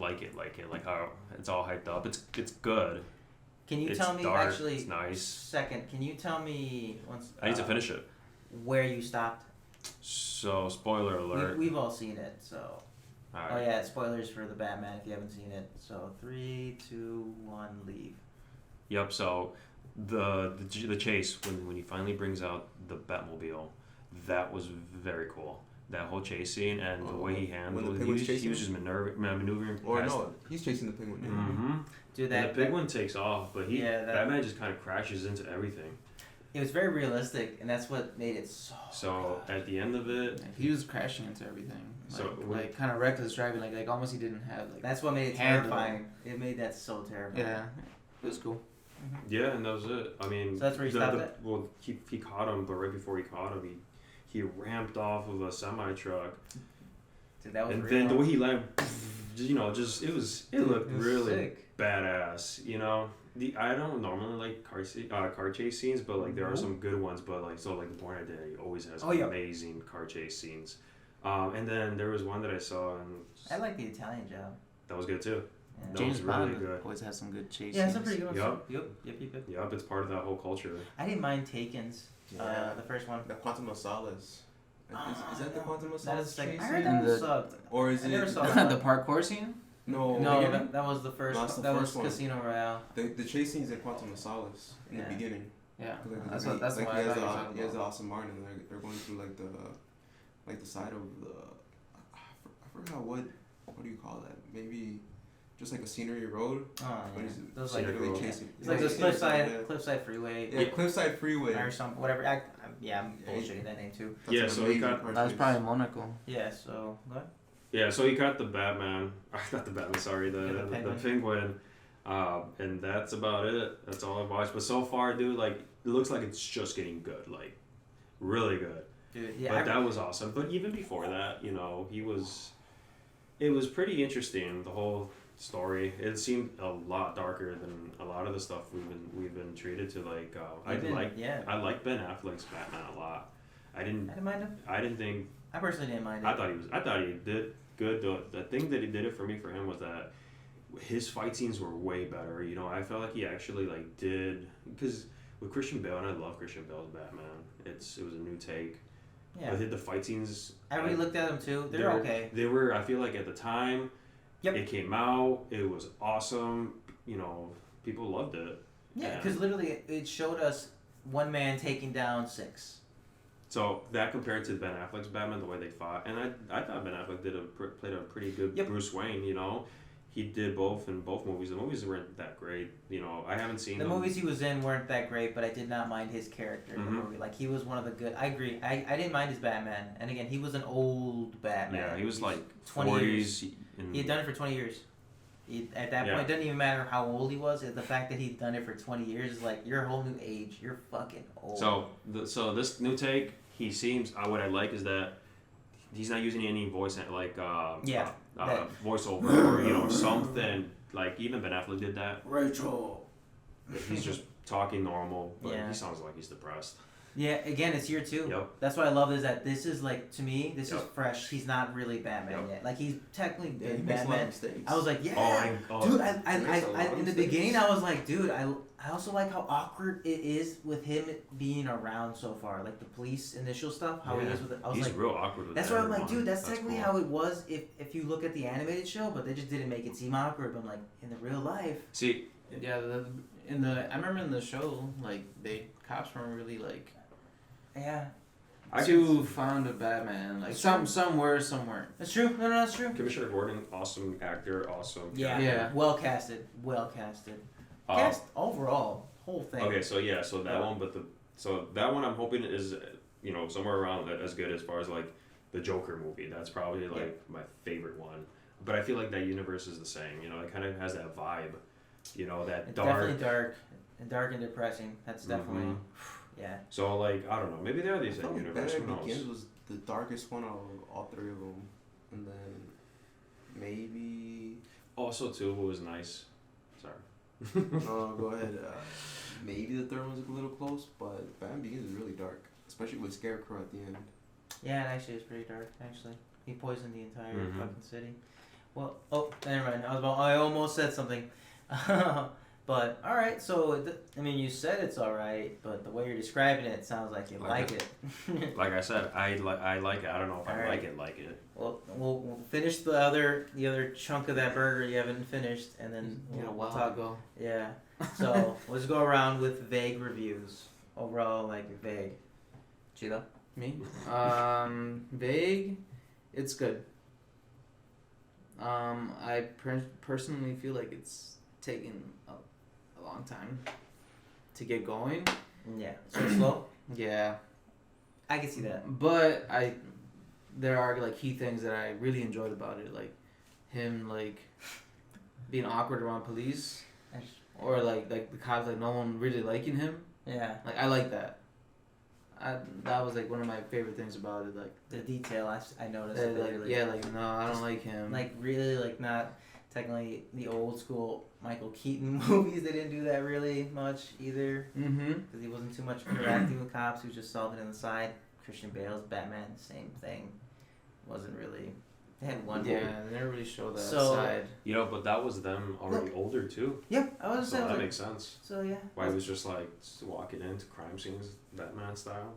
S4: how it's all hyped up. It's good.
S2: Can you
S4: It's
S2: tell me
S4: dark,
S2: actually?
S4: it's nice.
S2: Second, can you tell me once?
S4: I need to finish it.
S2: Where you stopped?
S4: So spoiler alert.
S2: We've all seen it, so.
S4: Alright.
S2: Oh yeah, spoilers for the Batman if you haven't seen it. So 3, 2, 1, leave.
S4: Yep. So the chase when he finally brings out the Batmobile, that was very cool. That whole chase scene and the way he handled
S1: when the
S4: it,
S1: penguin's
S4: he
S1: chasing
S4: was just maneuvering
S1: Or
S4: past.
S1: no, he's chasing the penguin.
S4: Mm-hmm.
S2: Dude,
S4: And the big one takes off, but Batman just kind of crashes into everything.
S2: It was very realistic, and that's what made it so.
S4: So
S2: good.
S4: at the end of it,
S3: He was crashing into everything.
S4: So
S3: like kind of reckless driving, like almost he didn't have like.
S2: That's what made it
S3: handle.
S2: terrifying. It made that so terrifying.
S3: Yeah, it was cool.
S4: yeah, and that was it. I mean,
S2: So that's where you stopped at?
S4: Well, he caught him, but right before he caught him, he ramped off of a semi truck,
S2: Dude, that was
S4: and
S2: real.
S4: then the way he landed, it looked really
S2: sick.
S4: badass. I don't normally like car chase scenes, but like there are some good ones. But like the Bourne Identity always has amazing car chase scenes. And then there was one that I saw, and
S2: I like the Italian job.
S4: that was good too.
S2: Yeah.
S4: That
S3: James
S4: was really
S3: Bond
S4: good.
S3: always has some good chases.
S2: Yeah, some pretty good ones.
S4: Yup.
S2: Yep.
S4: Yep, it's part of that whole culture.
S2: I didn't mind Taken's.
S1: Yeah.
S2: The first one.
S1: The Quantum of Solace. Is that the
S2: no.
S1: Quantum of
S2: That is
S1: Solace?
S2: the second.
S1: chase
S2: I heard
S1: scene?
S2: that
S3: And
S2: one
S3: the-
S2: sucked.
S1: Or is
S2: I
S1: it
S2: never saw
S3: the
S2: that one.
S3: parkour scene.
S1: No,
S2: No, that was the first.
S1: No, that's the
S2: that was
S1: first one.
S2: Casino Royale.
S1: the chase scenes in Quantum of Solace in
S2: Yeah.
S1: the beginning.
S3: Yeah,
S1: 'Cause, like,
S3: that's
S1: he-
S3: what. That's
S1: like,
S3: what
S1: he
S3: I
S1: has
S3: thought you were
S1: the
S3: talking
S1: he has the
S3: about.
S1: Aston Martin, and they're going through like the side of the I forgot what do you call that? Maybe just like a scenery road.
S2: Oh
S1: But
S2: yeah.
S1: he's
S2: Those like
S1: really
S4: road.
S1: chasing.
S2: it's like
S1: yeah,
S2: those
S1: yeah.
S2: cliffside freeway.
S1: Yeah, Cliffside Freeway.
S2: Or something, whatever. I'm
S1: Yeah,
S2: bullshitting that name too.
S1: That's
S4: Yeah,
S1: an
S4: so he
S1: amazing
S4: got-
S1: car
S3: That was
S1: chase.
S3: probably Monaco.
S2: Yeah. So what?
S4: Yeah, so he got the Batman. Not the Batman. Sorry,
S2: Yeah, the
S4: the
S2: Penguin.
S4: Penguin. And that's about it. That's all I've watched. But so far, dude, like it looks like it's just getting good, like really good.
S2: Dude, yeah.
S4: But that was awesome. But even before that, you know, it was pretty interesting. The whole story. It seemed a lot darker than a lot of the stuff we've been treated to. Like I like Ben Affleck's Batman a lot. I didn't
S2: mind him.
S4: I didn't think
S2: I personally didn't mind it.
S4: I thought he did good. The thing that he did it for him was that his fight scenes were way better. You know, I felt like he actually like did because with Christian Bale, and I love Christian Bale's Batman. It was a new take.
S2: Yeah.
S4: But the fight scenes.
S2: I re-looked at them too. They're okay.
S4: They were. I feel like at the time.
S2: Yep.
S4: It came out. It was awesome. You know, people loved it.
S2: Yeah,
S4: And
S2: because literally it showed us one man taking down 6.
S4: So that compared to Ben Affleck's Batman, the way they fought, and I thought Ben Affleck played a pretty good
S2: Yep.
S4: Bruce Wayne. You know, he did both in both movies. The movies weren't that great. You know, I haven't seen
S2: The
S4: them.
S2: movies he was in weren't that great, but I did not mind his character in the
S4: Mhm.
S2: movie. Like he was one of the good. I agree. I didn't mind his Batman, and again, he was an old Batman.
S4: Yeah, he was like
S2: 20
S4: 40s.
S2: years.
S4: and-
S2: He had done it for 20 years. At that
S4: Yeah.
S2: point, it doesn't even matter how old he was. The fact that he'd done it for 20 years is like you're a whole new age. You're fucking old.
S4: So this new take, he seems. What I like is that he's not using any voice voiceover or something like even Ben Affleck did that.
S2: Rachel.
S4: He's just talking normal, but
S2: Yeah.
S4: he sounds like he's depressed.
S2: Yeah, again, it's year 2.
S4: Yep.
S2: That's what I love is that this is like to me, this is
S4: Yep.
S2: fresh. He's not really Batman
S4: Yep.
S2: yet. Like he's technically
S1: Yeah, he
S2: been
S1: makes a lot of
S2: Batman.
S1: mistakes.
S2: I was like, yeah, dude. I
S1: Makes a lot of
S2: in the
S1: mistakes.
S2: beginning, I was like, dude, I also like how awkward it is with him being around so far. Like the police initial stuff, how he
S4: Yeah.
S2: is with it. I was
S4: He's
S2: like,
S4: real awkward with
S2: that's why I'm like,
S4: everyone.
S2: dude, that's technically
S4: cool.
S2: how it was if you look at the animated show, but they just didn't make it seem awkward. But I'm like, in the real life,
S4: See,
S3: Yeah, I remember in the show, like cops weren't really like
S2: yeah,
S3: too fond of Batman. Like some were, some weren't.
S2: that's true. No, that's true.
S4: Commissioner Gordon, awesome actor, awesome.
S2: Yeah,
S4: character.
S3: Yeah.
S2: well casted. Cast overall, whole thing.
S4: Okay, so that one, that one I'm hoping is somewhere around as good as far as like the Joker movie. That's probably like my favorite one. But I feel like that universe is the same. You know, it kind of has that vibe. You know, that
S2: It's
S4: dark.
S2: definitely dark and depressing. That's definitely, yeah.
S4: So like I don't know, maybe they're the
S1: I
S4: same
S1: felt like
S4: universe. Who
S1: Batman
S4: knows?
S1: Begins was the darkest one out of all 3 of them, and then maybe.
S4: Also, too, what was nice. Sorry.
S1: No, go ahead. Maybe the 3rd one's a little close, but Batman Begins is really dark, especially with Scarecrow at the end.
S2: Yeah, it actually is pretty dark. Actually, he poisoned the entire
S4: Mhm.
S2: fucking city. Well, never mind. I almost said something. But all right. So you said it's all right, but the way you're describing it sounds like you like it.
S4: Like I said, I like it. I don't know if I
S2: Alright.
S4: like it.
S2: Well, we'll finish the other chunk of that burger you haven't finished, and then we'll talk.
S3: ago.
S2: Yeah. So let's go around with vague reviews. Overall, like vague. Cheetah?
S3: Me? Vague. It's good. I personally feel like it's taken a long time to get going.
S2: Yeah. So slow?
S3: Yeah.
S2: I can see that.
S3: But there are like key things that I really enjoyed about it, like him like being awkward around police, or like the cops like no one really liking him.
S2: Yeah.
S3: Like I like that. That was like one of my favorite things about it. Like
S2: The detail I noticed.
S3: that,
S2: Really,
S3: no, I don't like him.
S2: like really like not technically the old school Michael Keaton movies. They didn't do that really much either because he wasn't too much interacting with cops. He was just solving on the side. Christian Bale's Batman, same thing. Wasn't really. They had one.
S3: Yeah, they never really showed that
S2: So-
S3: side.
S4: But that was them already older too.
S2: Yep, I was
S4: So
S2: saying.
S4: that makes sense.
S2: So yeah.
S4: Why he was just like walking into crime scenes, Batman style.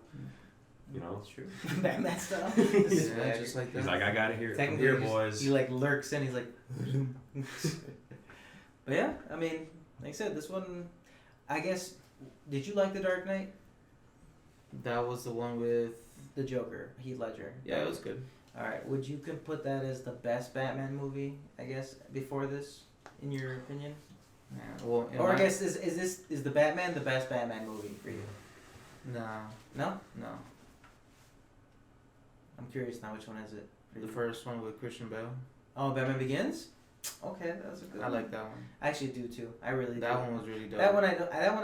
S4: You know.
S2: That's true. Batman style.
S3: Yeah, just like
S4: He's
S3: that.
S4: like, I got it here. Come
S2: Technically,
S4: here,
S2: he just-
S4: boys.
S2: He like lurks in. He's like. But yeah, I mean, like I said, this one, I guess. Did you like The Dark Knight?
S3: That was the one with.
S2: The Joker, Heath Ledger.
S3: Yeah, it was good.
S2: All right, would you could put that as the best Batman movie? I guess before this, in your opinion.
S3: Yeah. Well, in
S2: Or I
S3: my-
S2: guess is the Batman the best Batman movie for you?
S3: No,
S2: No,
S3: no.
S2: I'm curious now. Which one is it? For
S3: The
S2: you?
S3: first one with Christian Bale.
S2: Oh, Batman Begins. Okay, that's a good.
S3: I
S2: one.
S3: like that one.
S2: I actually do too. I really do.
S3: That one was really dope.
S2: That one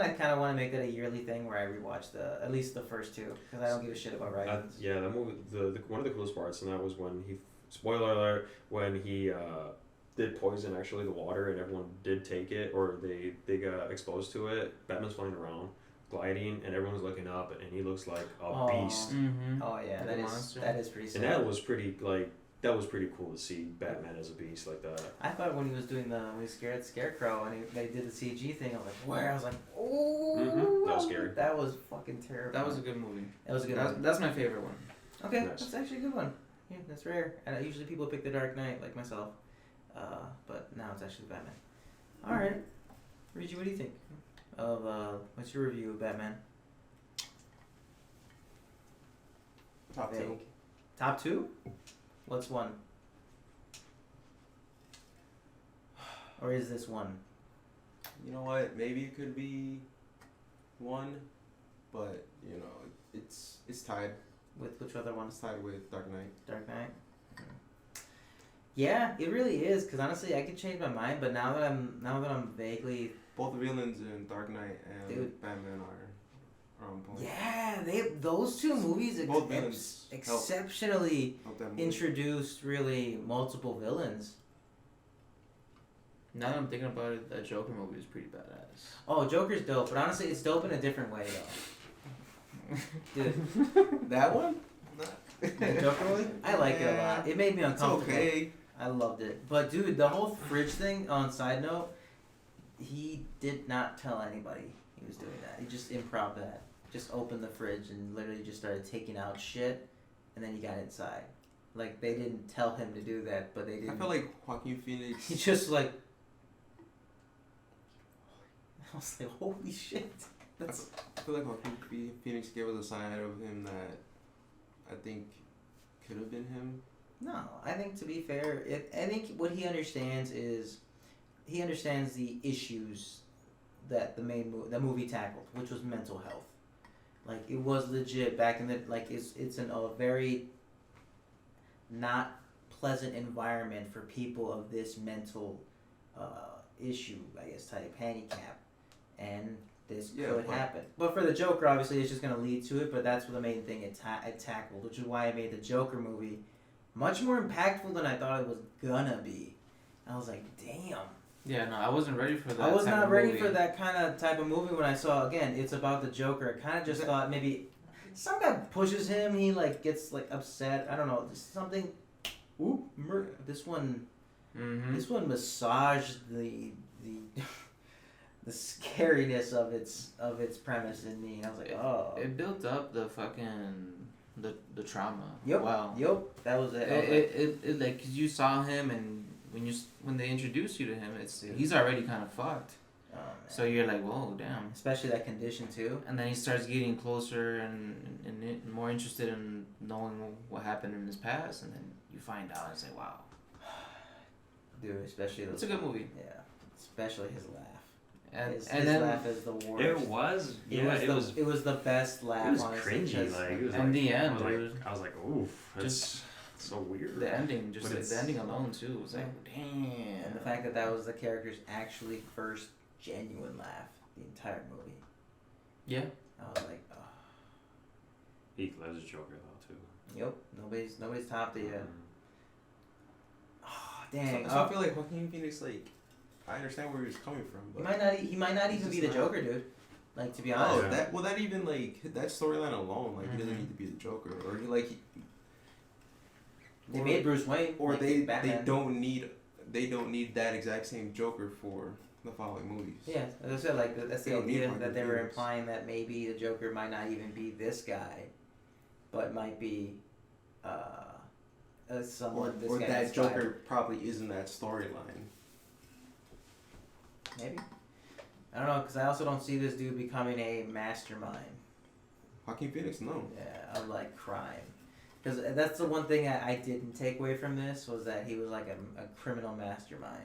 S2: I kind of want to make that a yearly thing where I rewatch at least the first two because I don't give a shit about writings.
S4: Yeah, that movie. The one of the coolest parts, and that was when he. Spoiler alert! When he did poison actually the water, and everyone did take it, or they got exposed to it. Batman's flying around, gliding, and everyone's looking up, and he looks like a beast.
S3: Mm-hmm.
S2: Oh yeah,
S3: Like
S2: that
S3: a
S2: is
S3: monster.
S2: that is pretty.
S4: And
S2: Sick.
S4: that was pretty cool to see Batman as a beast like that.
S2: I thought when he was doing when he scared Scarecrow and they did the CG thing, I was like, where? I was like, oh,
S4: Mhm, that was scary.
S2: That was fucking terrible.
S3: That was a good movie.
S2: That was a good one.
S3: That's my favorite one.
S2: Okay,
S4: Nice.
S2: that's actually a good one. Yeah, that's rare. And usually people pick The Dark Knight, like myself. But now it's actually Batman. All right, Reggie, what do you think of what's your review of Batman?
S1: Top
S2: Vague.
S1: two.
S2: Top two? What's one? Or is this one?
S1: You know what? Maybe it could be one, but you know it's tied.
S2: With which other one?
S1: It's tied with Dark Knight.
S2: Dark Knight. Yeah, it really is. Cause honestly, I could change my mind, but now that I'm vaguely
S1: Both the villains in Dark Knight and
S2: Dude.
S1: Batman are on point.
S2: yeah, those two movies
S1: Both villains help.
S2: exceptionally
S1: Help that movie.
S2: introduced really multiple villains.
S3: Now that I'm thinking about it, that Joker movie is pretty badass.
S2: Oh, Joker's dope, but honestly, it's dope in a different way though. Dude,
S1: That one?
S2: the Joker movie, I like it a lot. It made me
S1: It's
S2: uncomfortable.
S1: okay.
S2: I loved it. But dude, the whole fridge thing, on side note, he did not tell anybody he was doing that. He just improv that. Just opened the fridge and literally just started taking out shit, and then he got inside. Like, they didn't tell him to do that, but they
S1: I
S2: didn't.
S1: feel like Joaquin Phoenix.
S2: He just like. I was like, holy shit. That's.
S1: I feel like Joaquin Phoenix gave us a side of him that I think could have been him.
S2: No, I think to be fair, I think what he understands is he understands the issues that the movie tackled, which was mental health. Like, it was legit back in the it's in a very not pleasant environment for people of this mental issue, I guess, type handicap, and this
S1: Yeah,
S2: could
S1: but-
S2: happen. But for the Joker, obviously, it's just going to lead to it. But that's the main thing it tackled, which is why I made the Joker movie much more impactful than I thought it was gonna be. I was like, damn.
S3: Yeah, no, I wasn't ready for that.
S2: I was
S3: type
S2: not
S3: of
S2: ready
S3: movie.
S2: for that kind of type of movie when I saw, again, it's about the Joker. I kind of just thought maybe some guy pushes him, he like gets like upset. I don't know, just something. This one
S3: Mm-hmm.
S2: massaged the the scariness of its premise in me. I was like, oh.
S3: It built up the fucking the trauma.
S2: Yep.
S3: Wow.
S2: Yep. That was it. I was like,
S3: It like, 'cause you saw him, and when they introduce you to him, he's already kind of fucked.
S2: oh, man.
S3: So you're like, whoa, damn.
S2: Especially that condition too.
S3: And then he starts getting closer and more interested in knowing what happened in his past, and then you find out and say, wow,
S2: Dude, especially
S3: it's a good movie.
S2: Yeah, especially his laugh.
S3: And
S2: His
S3: then
S2: laugh is the worst.
S4: It was. Yeah,
S2: it was the best laugh.
S4: It was
S2: honestly,
S4: cringy.
S2: because-
S4: Like it was.
S3: And
S4: like,
S3: the end,
S4: I was
S3: dude.
S4: like, I was like, oof. That's so weird.
S3: the ending, just
S4: But
S3: like,
S4: it's-
S3: the ending alone too, was like, damn.
S2: and the fact that was the character's actually first genuine laugh the entire movie.
S3: Yeah.
S2: I was like, oh,
S4: Heath Ledger's Joker though too.
S2: yep, nobody's topped it yet. Oh, dang.
S1: So I feel like Joaquin Phoenix, like, I understand where he was coming from,
S2: he
S1: but
S2: might not
S1: He's
S2: even be
S1: just
S2: the
S1: not-
S2: Joker, dude. Like, to be
S1: oh,
S2: honest.
S4: Yeah.
S1: that even like that storyline alone, like he doesn't
S3: Mhm.
S1: need to be the Joker, or
S2: They
S1: or-
S2: made Bruce Wayne,
S1: or
S2: like,
S1: they
S2: Batman.
S1: don't need that exact same Joker for the following movies.
S2: Yeah, as I said, like that's
S1: They
S2: the
S1: don't need
S2: idea
S1: Joaquin
S2: that they were
S1: Phoenix.
S2: implying that maybe the Joker might not even be this guy. but might be someone. This
S1: or
S2: guy
S1: that
S2: inspired.
S1: Joker probably isn't that storyline.
S2: Maybe. I don't know, because I also don't see this dude becoming a mastermind.
S1: Joaquin Phoenix, no.
S2: Yeah, of like crime. Because that's the one thing I didn't take away from this was that he was like a criminal mastermind.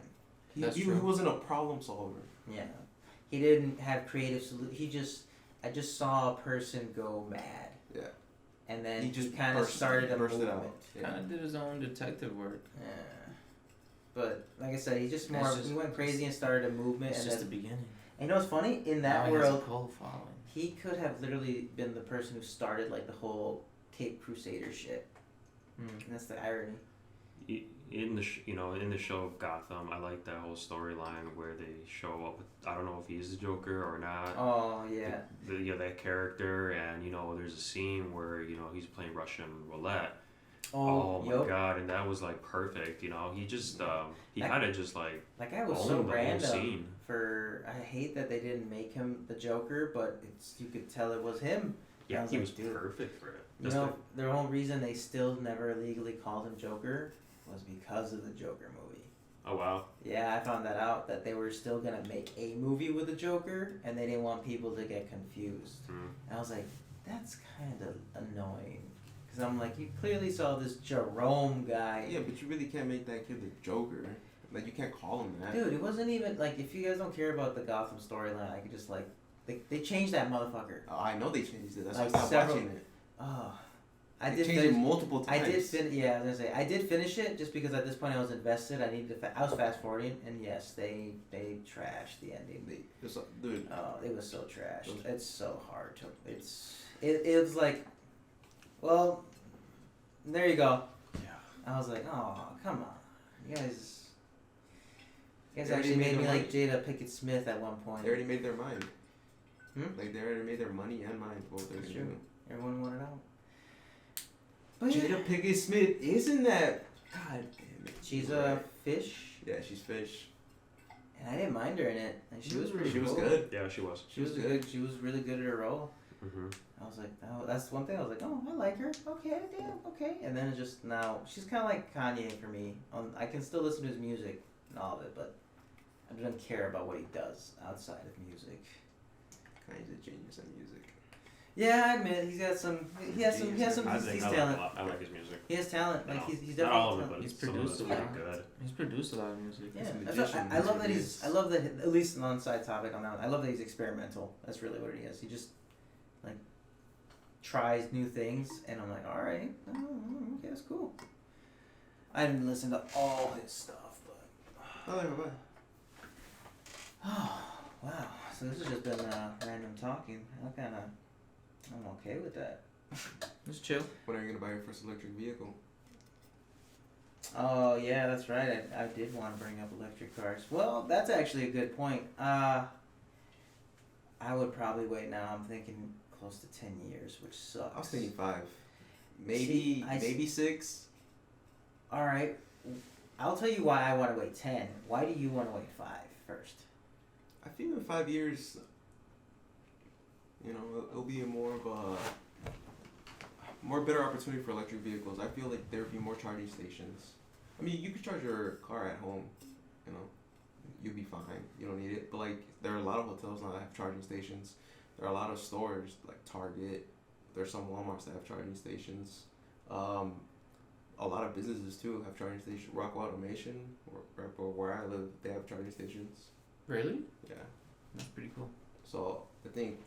S3: That's
S1: He
S3: true.
S1: wasn't a problem solver.
S2: Yeah, he didn't have creative solutions. I just saw a person go mad.
S1: Yeah.
S2: And then
S1: He
S2: he
S1: just
S2: kind of
S1: burst-
S2: started a
S1: burst it
S2: movement.
S1: out. Yeah.
S3: Kind of did his own detective work.
S2: Yeah. But like I said, he just
S3: It's
S2: more
S3: just-
S2: he went crazy and started a movement.
S3: It's
S2: And
S3: just the
S2: then,
S3: beginning.
S2: and you know what's funny? In
S3: Now
S2: that
S3: he has a
S2: world,
S3: cult following.
S2: he could have literally been the person who started like the whole Cape Crusader shit.
S3: Mm.
S2: And that's the irony.
S4: In the show of Gotham, I like that whole storyline where they show up with, I don't know if he's the Joker or not.
S2: Oh yeah.
S4: That character, and there's a scene where he's playing Russian roulette.
S2: Oh,
S4: my
S2: yup.
S4: god, and that was like perfect. He just he had to just like
S2: That guy was
S4: own
S2: so
S4: the whole
S2: random.
S4: scene.
S2: I hate that they didn't make him the Joker, but you could tell it was him. I
S4: Yeah,
S2: was
S4: he
S2: like,
S4: was
S2: dude.
S4: perfect for it.
S2: You know, the whole reason they still never legally called him Joker was because of the Joker movie.
S4: Oh wow.
S2: Yeah, I found that out, that they were still gonna make a movie with the Joker, and they didn't want people to get confused.
S4: Mm.
S2: And I was like, that's kind of annoying. Because I'm like, you clearly saw this Jerome guy.
S1: Yeah, but you really can't make that kid the Joker. Like, you can't call him that.
S2: Dude, it wasn't even, like, if you guys don't care about the Gotham storyline, I could just, like, they changed that motherfucker.
S1: Oh, I know they changed it. That's
S2: Like
S1: why I stopped
S2: several-
S1: watching it.
S2: Oh. I
S1: They
S2: did
S1: changed
S2: finish,
S1: it multiple
S2: I
S1: times.
S2: did finish, yeah, I was gonna say, I did finish it just because at this point I was invested. I needed to, I was fast forwarding, and yes, they trashed the ending.
S1: Dude,
S2: Oh, it was so trashed. It's so hard to, it was like, well, there you go.
S1: yeah.
S2: I was like, oh, come on. You guys
S1: They already
S2: actually made
S1: made
S2: me
S1: their
S2: like Jada Pickett Smith at one point.
S1: They already made their mind.
S2: Hmm?
S1: Like, they already made their money and mind for what they're
S2: That's
S1: going to
S2: true.
S1: do.
S2: Everyone wanted out. But yeah,
S1: Jada Pickett Smith, isn't that? God damn it.
S2: she's a fish,
S1: Yeah, she's fish.
S2: and I didn't mind her in it. And she was pretty
S1: She was
S2: cool.
S1: good.
S4: Yeah, she was.
S2: She was good. She was really good at her role.
S4: Mm-hmm.
S2: I was like, oh, that's one thing. I was like, oh, I like her. Okay, damn, okay. And then it's just now, she's kind of like Kanye for me. I can still listen to his music and all of it, but I don't care about what he does outside of music.
S1: Kanye's a genius in music.
S2: Yeah, I admit he's got some. He has some.
S4: I
S2: He's
S4: think I like
S2: talent.
S4: a lot. I like his music.
S2: He has talent. Like
S4: No,
S2: he's
S4: not all of
S2: definitely.
S4: it, but
S3: He's
S4: some of
S3: produced
S4: it's
S3: a
S4: really
S3: lot.
S4: good.
S3: He's produced a lot of music.
S2: Yeah,
S1: He's a
S2: that's what,
S1: magician,
S2: I
S1: that's
S2: love
S1: what
S2: that
S1: he
S2: he's.
S1: is.
S2: I love that at least an on-side topic on that one. I love that he's experimental. That's really what he is. He just like tries new things, and I'm like, all right, okay, that's cool. I didn't listen to all his stuff, but
S1: Oh, there, bye.
S2: oh wow. So this has just been random talking. I'm okay with that.
S3: Just chill.
S1: When are you going to buy your first electric vehicle?
S2: Oh yeah, that's right. I did want to bring up electric cars. Well, that's actually a good point. I would probably wait now. I'm thinking close to 10 years, which sucks.
S1: I was thinking 5. Maybe,
S2: See,
S1: maybe 6.
S2: All right, I'll tell you why I want to wait 10. Why do you want to wait 5 first?
S1: I feel in 5 years, it'll be a more of a better opportunity for electric vehicles. I feel like there'd be more charging stations. I mean, you could charge your car at home, you'll be fine. You don't need it. But like, there are a lot of hotels now that have charging stations. There are a lot of stores like Target. There's some Walmarts that have charging stations. A lot of businesses too have charging stations. Rockwell Automation, where I live, they have charging stations.
S3: Really?
S1: Yeah.
S3: That's pretty cool.
S1: So I think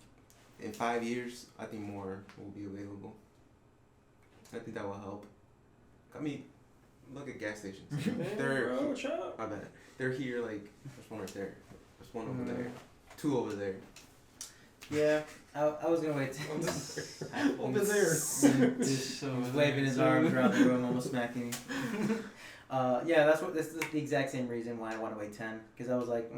S1: in 5 years, I think more will be available. I think that will help. I mean, look at gas stations. They're I bet they're here. Like there's one right there. There's one over there. 2 over there.
S2: Yeah, I was gonna wait.
S1: Over there.
S2: He's waving his arms around the room, almost smacking me. Yeah, this is the exact same reason why I want to wait 10. Because I was like,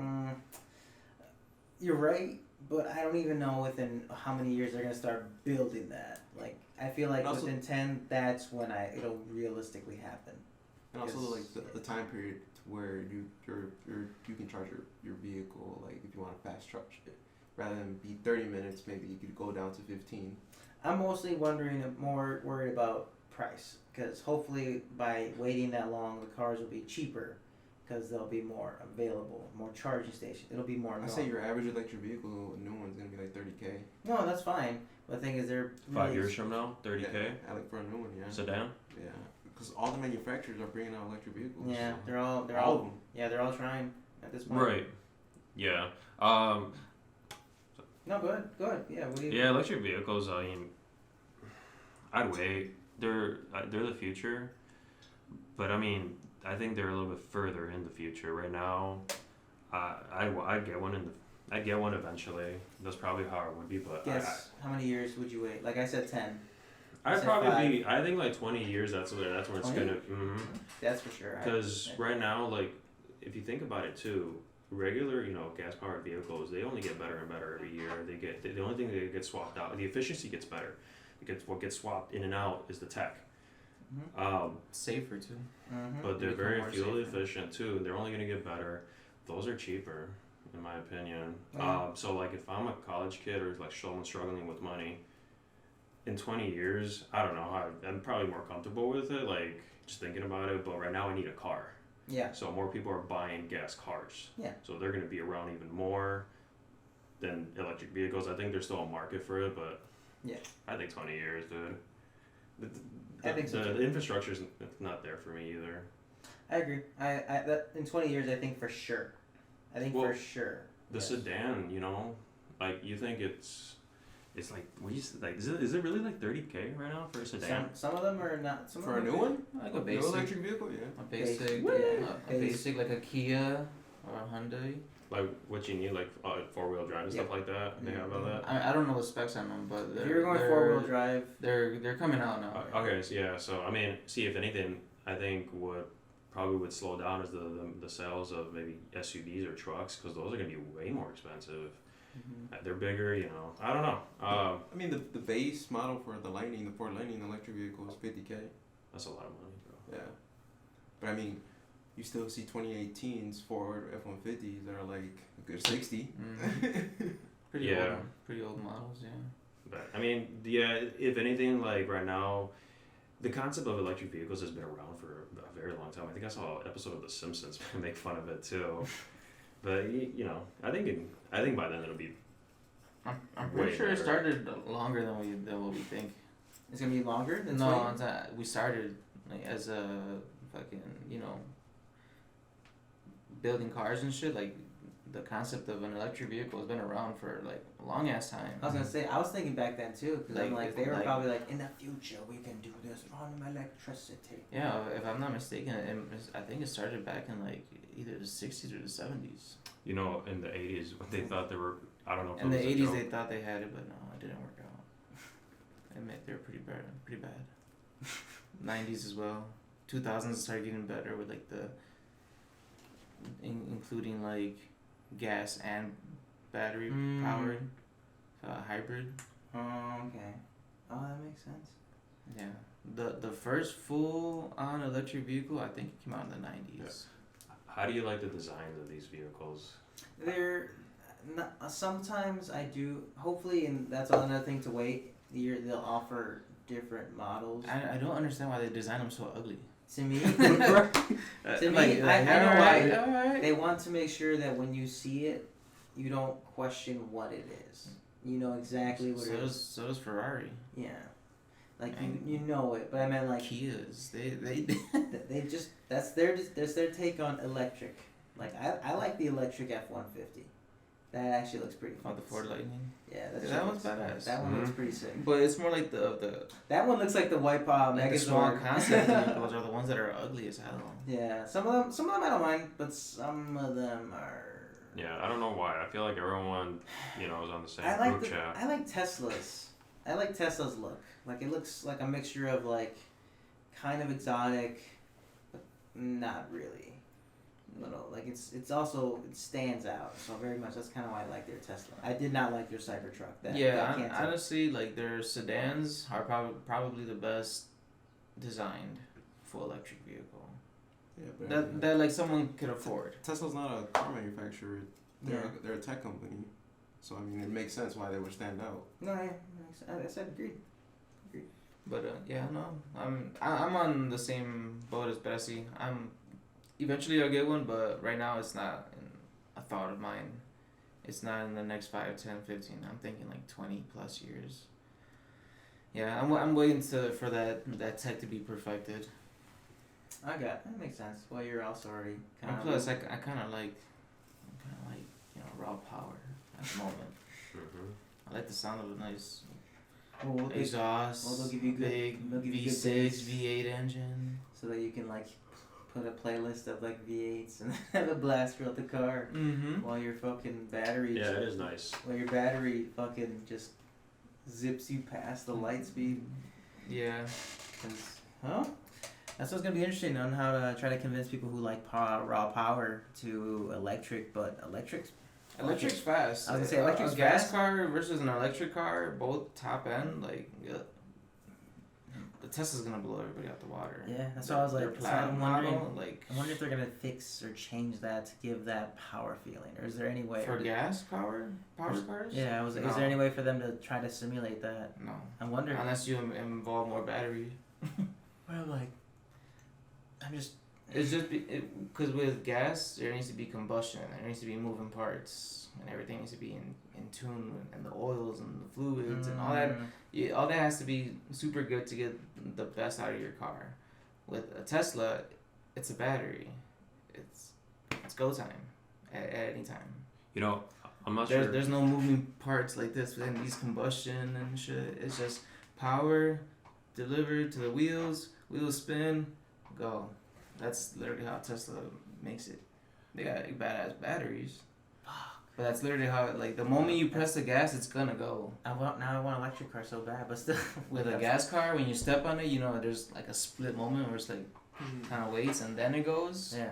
S2: you're right, but I don't even know within how many years they're gonna start building that. Like, I feel like
S1: Also-
S2: within 10, that's when it'll realistically happen.
S1: And also
S2: Yes.
S1: like the time period where you can charge your vehicle, like if you want to fast charge it, rather than be 30 minutes, maybe you could go down to 15.
S2: I'm mostly more worried about price, because hopefully by waiting that long, the cars will be cheaper, because there'll be more available, more charging stations. It'll be more.
S1: I say your average electric vehicle, a new one's gonna be like 30K.
S2: No, that's fine. But the thing is, they're
S4: 5 years from now, 30K
S1: Yeah, like for a new one, yeah.
S4: sedan.
S1: Yeah, because all the manufacturers are bringing out electric vehicles.
S2: Yeah,
S1: so.
S2: they're all
S1: of them.
S2: yeah, they're all trying at this point.
S4: Right. Yeah.
S2: No, go ahead. Yeah, what do you?
S4: Yeah, electric vehicles. I mean, I'd wait. They're the future, but I mean, I think they're a little bit further in the future. Right now, I'd get one I'd get one eventually. That's probably how it would be. But
S2: Guess how many years would you wait? Like I said, 10.
S4: I'd
S2: Say
S4: probably
S2: 5.
S4: be. I think like 20 years. That's where it's
S2: 20?
S4: gonna.
S2: That's for sure.
S4: Because right now, like, if you think about it too, regular, gas powered vehicles, they only get better and better every year. The only thing that gets swapped out, the efficiency gets better. What gets swapped in and out is the tech.
S3: Safer too.
S4: But they're
S3: Become
S4: very
S3: more
S4: fuel
S3: safer.
S4: efficient too. They're only going to get better. Those are cheaper, in my opinion.
S2: Yeah.
S4: So like if I'm a college kid or like someone struggling with money, in 20 years, I don't know how. I'm probably more comfortable with it, like just thinking about it. But right now, I need a car.
S2: Yeah.
S4: So more people are buying gas cars.
S2: Yeah.
S4: So they're going to be around even more than electric vehicles. I think there's still a market for it, but
S2: Yeah.
S4: I think 20 years, dude.
S2: I think so,
S4: The
S2: too.
S4: infrastructure's not there for me either.
S2: I agree. I that in 20 years, I think for sure. I think
S4: Well,
S2: for sure.
S4: The
S2: Yes.
S4: sedan, like you think it's like is it really like 30K right now for a sedan?
S2: Some of them are not. Some
S1: For
S2: of
S1: a
S2: them
S1: new one?
S3: Like a
S1: New
S3: basic,
S1: electric vehicle, yeah.
S3: a basic,
S2: Basic.
S3: a basic like a Kia or a Hyundai.
S4: Like what you need, like 4-wheel drive and stuff like that. They have all that.
S3: I don't know the specs on them, but
S2: If you're going 4-wheel drive,
S3: they're coming out now.
S4: Okay, so yeah, so I mean, see, if anything, I think what probably would slow down is the sales of maybe SUVs or trucks, because those are gonna be way more expensive. They're bigger, I don't know.
S1: I mean, the base model for the Ford Lightning electric vehicle is 50K.
S4: That's a lot of money, bro.
S1: Yeah. But I mean, you still see 2018's Ford F-150s that are like a good 60.
S3: Pretty old models, yeah.
S4: But I mean, yeah, if anything, like right now, the concept of electric vehicles has been around for a very long time. I think I saw an episode of The Simpsons make fun of it too. But I think by then it'll be.
S3: I'm
S4: Way
S3: pretty sure it
S4: better.
S3: started longer than what we think.
S2: it's gonna be longer than
S3: No,
S2: 20.
S3: it's not. We started like as a fucking building cars and shit. Like the concept of an electric vehicle has been around for like a long ass time.
S2: I was gonna say, I was thinking back then too, because I'm
S3: Like,
S2: like, they were
S3: like-
S2: probably like, in the future we can do this on electricity.
S3: Yeah, if I'm not mistaken, I think it started back in like either the 60s or the 70s.
S4: In the 80s, when they thought they were, I don't know if
S3: In the
S4: it was a
S3: 80s,
S4: joke.
S3: they thought they had it, but no, it didn't work out. They were pretty bad. 90s as well. 2000s started getting better with like including like gas and battery powered hybrid.
S2: Oh, okay. Oh, that makes sense.
S3: Yeah. The first full on electric vehicle, I think it came out in the 90s.
S4: How do you like the designs of these vehicles?
S2: They're sometimes I do. Hopefully, and that's another thing to wait. They'll offer different models.
S3: I don't understand why they design them so ugly.
S2: To me, to me, I know why.
S3: Alright.
S2: They want to make sure that when you see it, you don't question what it is. You know exactly what it is.
S3: So does Ferrari.
S2: Yeah, like you know it. But I meant like
S3: Kias. They
S2: they just that's their take on electric. Like I like the electric F-150. That actually looks pretty fun.
S3: the Ford Lightning.
S2: Yeah,
S3: That one's badass.
S2: That one looks pretty sick.
S3: But it's more like the
S2: That one looks like the white
S3: like the small
S2: Megazord.
S3: concept vehicles are the ones that are ugly as hell.
S2: Yeah, some of them I don't mind, but some of them are.
S4: Yeah, I don't know why. I feel like everyone, is on the same
S2: I like
S4: group chat.
S2: I like Teslas. I like Tesla's look. Like it looks like a mixture of like, kind of exotic, but not really. Like it's also it stands out so very much. That's kind of why I like their Tesla. I did not like their Cybertruck.
S3: Honestly, like their sedans are probably the best designed full electric vehicle
S1: Yeah, but
S3: that like someone could afford.
S1: Tesla's not a car manufacturer. They're a tech company. So I mean, it makes sense why they would stand out.
S2: No, I said agreed.
S3: But yeah, no, I'm on the same boat as Bessie. Eventually I'll get one, but right now it's not a thought of mine. It's not in the next 5, 10, 15. I'm thinking like 20 plus years. Yeah, I'm waiting for that tech to be perfected.
S2: That makes sense. Well, you're also already kind
S3: And
S2: of.
S3: plus, I kind of like raw power at the moment.
S4: Mm-hmm.
S3: I like the sound of a nice
S2: Well,
S3: exhaust.
S2: they'll give you good.
S3: Big
S2: They'll give you good
S3: V6,
S2: bass,
S3: V8 engine.
S2: so that you can like put a playlist of like V8s and have a blast throughout the car
S3: Mm-hmm.
S2: while your fucking battery.
S4: Yeah, it is nice.
S2: While your battery fucking just zips you past the light speed.
S3: Yeah.
S2: That's what's gonna be interesting on how to try to convince people who like raw power to electric, but electric's
S3: fast.
S2: I was gonna say electric's
S3: a gas
S2: fast.
S3: car versus an electric car, both top end, like the Tesla's gonna blow everybody out the water.
S2: Yeah, that's why I was
S3: Their
S2: like, so
S3: platinum
S2: I'm
S3: model,
S2: wondering.
S3: like
S2: I wonder if they're gonna fix or change that to give that power feeling, or is there any way?
S3: for gas power cars.
S2: Yeah, is
S3: No.
S2: there any way for them to try to simulate that?
S3: No,
S2: I'm wondering.
S3: unless you involve more battery.
S2: Well, like, I'm just.
S3: It's just because with gas there needs to be combustion, there needs to be moving parts, and everything needs to be in tune, and the oils and the fluids and all that. Yeah, all that has to be super good to get the best out of your car. With a Tesla, it's a battery. It's go time at any time.
S4: You know, I'm not
S3: There's
S4: sure.
S3: there's no moving parts like this within these combustion and shit. It's just power delivered to the wheels. Wheels spin, go. That's literally how Tesla makes it. They got badass batteries. But that's literally how like the moment you press the gas, it's gonna go.
S2: I want an electric car so bad, but still.
S3: With a gas car, when you step on it, there's like a split moment where it's like kind of waits and then it goes.
S2: Yeah.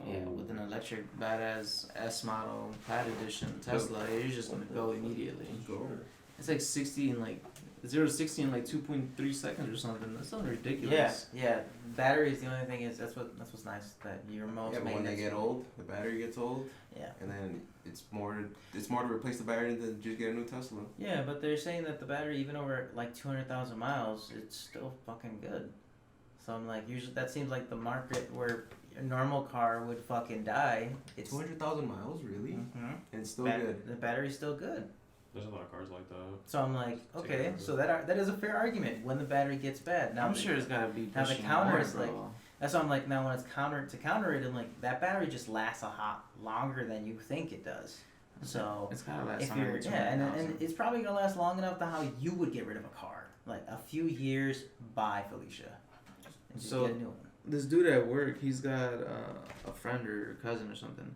S3: Yeah, with an electric badass S model Plaid edition Tesla, you're just gonna go immediately.
S1: Go.
S3: It's like 60 in like 0 to 60 in like 2.3 seconds or something. That's something ridiculous.
S2: Yeah. Batteries. The only thing is that's what's nice that your most.
S1: Yeah, but when they get old, the battery gets old,
S2: Yeah.
S1: and then it's more to replace the battery than just get a new Tesla.
S2: Yeah, but they're saying that the battery, even over like 200,000 miles, it's still fucking good. So I'm like, usually that seems like the market where a normal car would fucking die. It's
S1: 200,000 miles, really?
S2: Mhm.
S1: And it's still good.
S2: The battery's still good.
S4: There's a lot of cars like that.
S2: So I'm like, okay,
S4: Yeah.
S2: so that is a fair argument when the battery gets bad. Now
S3: I'm sure it's gotta be
S2: now the
S3: pushing
S2: counter
S3: more,
S2: is like-
S3: bro.
S2: that's why I'm like, now when it's counter it, and like that battery just lasts a lot longer than you think it does. So
S3: It's gotta last
S2: if
S3: longer
S2: you're
S3: than
S2: and
S3: 200,000.
S2: it's probably gonna last long enough to how you would get rid of a car, like a few years. Bye, Felicia. And just
S3: So-
S2: get a new one.
S3: This dude at work, he's got a friend or a cousin or something,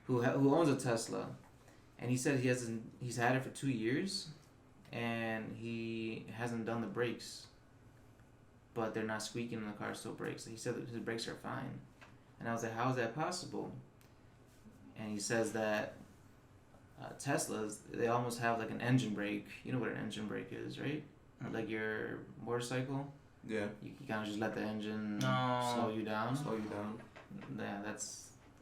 S3: who owns a Tesla, and he said he's had it for 2 years, and he hasn't done the brakes, but they're not squeaking and the car still brakes. He said that his brakes are fine, and I was like, how is that possible? And he says that Teslas, they almost have like an engine brake. You know what an engine brake is, right? Like your motorcycle.
S1: Yeah,
S3: You kind of just let the engine
S2: No.
S3: slow you down.
S1: slow you down.
S3: Yeah,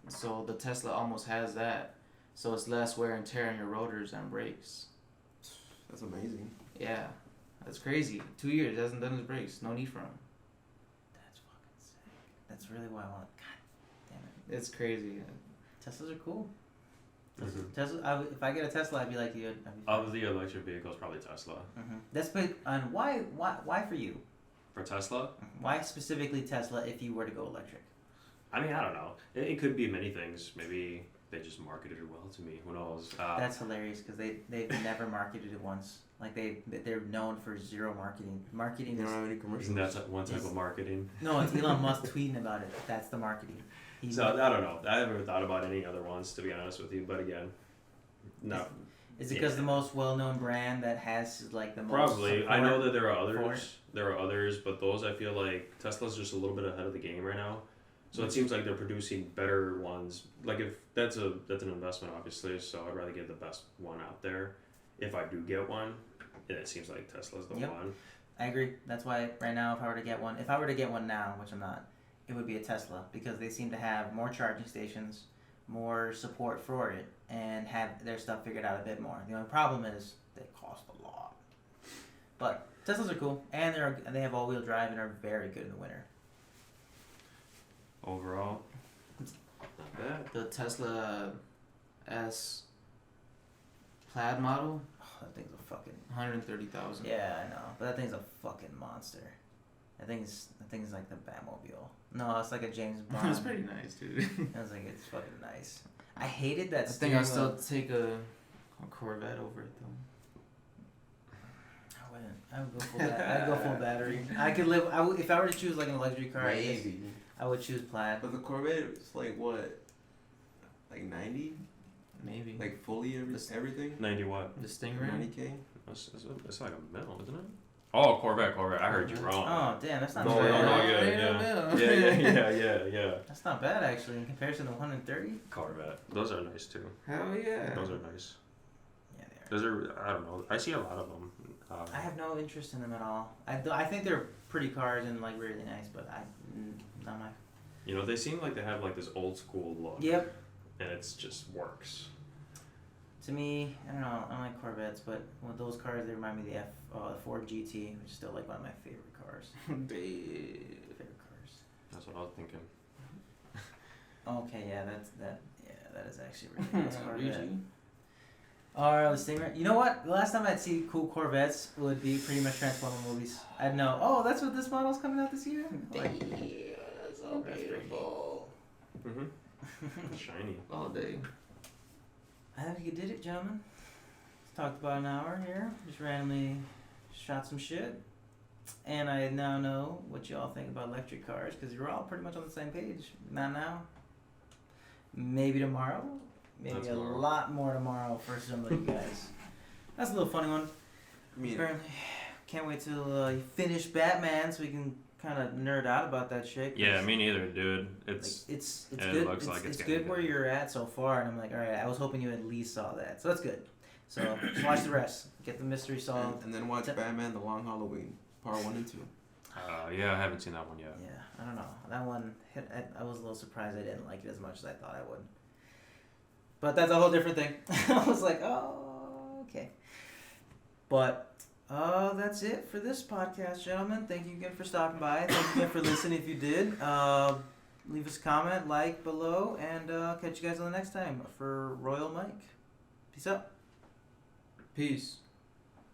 S3: so the Tesla almost has that. So it's less wear and tear on your rotors and brakes.
S1: That's amazing.
S3: Yeah, that's crazy. 2 years, hasn't done his brakes. No need for him.
S2: That's fucking sick. That's really why I want. God damn it.
S3: It's crazy.
S2: Teslas are cool.
S4: Mm-hmm.
S2: Tesla. If I get a Tesla, I'd be like you. I'd be
S4: Of the electric vehicles, probably Tesla.
S2: That's big. And why for you?
S4: For Tesla,
S2: Why specifically Tesla if you were to go electric?
S4: I mean, I don't know. It could be many things. Maybe they just marketed it well to me. Who knows?
S2: That's hilarious because they've never marketed it once. Like they're known for zero marketing. Marketing
S1: You don't
S2: is
S1: have any commercials.
S4: Isn't that one type
S2: Is-
S4: of marketing?
S2: no. It's Elon Musk tweeting about it. That's the marketing.
S4: So I don't know. I haven't thought about any other ones, to be honest with you. But again, no.
S2: Is it because the most well-known brand that has like the most?
S4: Probably. I know that there are
S2: for
S4: others.
S2: it?
S4: There are others, but those I feel like Tesla's just a little bit ahead of the game right now. So it seems like they're producing better ones. Like if that's an investment, obviously. So I'd rather get the best one out there. If I do get one, and it seems like Tesla's the
S2: Yep.
S4: one.
S2: I agree. That's why right now, if I were to get one now, which I'm not, it would be a Tesla because they seem to have more charging stations, more support for it, and have their stuff figured out a bit more. The only problem is they cost a lot. But Teslas are cool, and they have all-wheel drive and are very good in the winter.
S4: Overall, not bad.
S3: The Tesla S Plaid model,
S2: Oh, that thing's a fucking
S3: 130,000.
S2: yeah, I know, but that thing's a fucking monster. That thing's like the Batmobile. No, it's like a James Bond.
S3: It's pretty nice, dude.
S2: I was like, it's fucking nice. I hated that.
S3: I think I'll still take a Corvette over it though.
S2: I wouldn't. I would go full. I'd go full battery. I could live. If I were to choose like an luxury car, I would choose Plaid.
S1: But the Corvette is like what? Like 90?
S3: Maybe.
S1: Like fully everything?
S4: 90 what?
S3: The Stingray.
S1: 90K?
S4: It's like a mil, isn't it? Oh, Corvette. I heard you wrong.
S2: Oh damn, that's not
S4: No,
S2: bad.
S4: no, yeah.
S2: That's not bad actually in comparison to 130.
S4: Corvette. Those are nice too.
S3: Hell yeah.
S4: Those are nice.
S2: Yeah, they are.
S4: Those are, I don't know. I see a lot of them.
S2: I have no interest in them at all. I think they're pretty cars and like really nice, but not my.
S4: You know, they seem like they have like this old school look.
S2: Yep.
S4: And it's just works.
S2: To me, I don't know. I don't like Corvettes, but with those cars, they remind me of the Ford GT, which is still like one of my favorite cars. Favorite cars.
S4: That's what I was thinking.
S2: Okay, yeah, that is actually a really nice Corvette. Alright, let's think. You know what? The last time I'd see cool Corvettes would be pretty much Transformer movies. I'd know. Oh, that's what this model's coming out this year. Like,
S3: So beautiful.
S4: Shiny.
S3: All day.
S2: I think you did it, gentlemen. Talked about an hour here. Just randomly shot some shit. And I now know what you all think about electric cars because you're all pretty much on the same page. Not now. Maybe tomorrow. Maybe
S4: Not
S2: a
S4: tomorrow.
S2: lot more tomorrow for some of you guys. That's a little funny one.
S1: I mean,
S2: Apparently, can't wait till you finish Batman so we can kind of nerd out about that shit. 'cause,
S4: Yeah, me neither, dude.
S2: like,
S4: It's
S2: it's
S4: it
S2: good.
S4: looks like it's
S2: it's
S4: getting
S2: good where
S4: good.
S2: you're at so far, and I'm like, all right. I was hoping you at least saw that, so that's good. So just watch the rest. Get the mystery solved.
S1: and then watch Batman: The Long Halloween, Part 1 and 2.
S4: yeah, I haven't seen that one yet.
S2: Yeah, I don't know. That one hit. I was a little surprised I didn't like it as much as I thought I would. But that's a whole different thing. I was like, oh, okay. But that's it for this podcast, gentlemen. Thank you again for stopping by. Thank you again for listening if you did. Leave us a comment, like below, and catch you guys on the next time for Royal Mike. Peace out.
S3: Peace.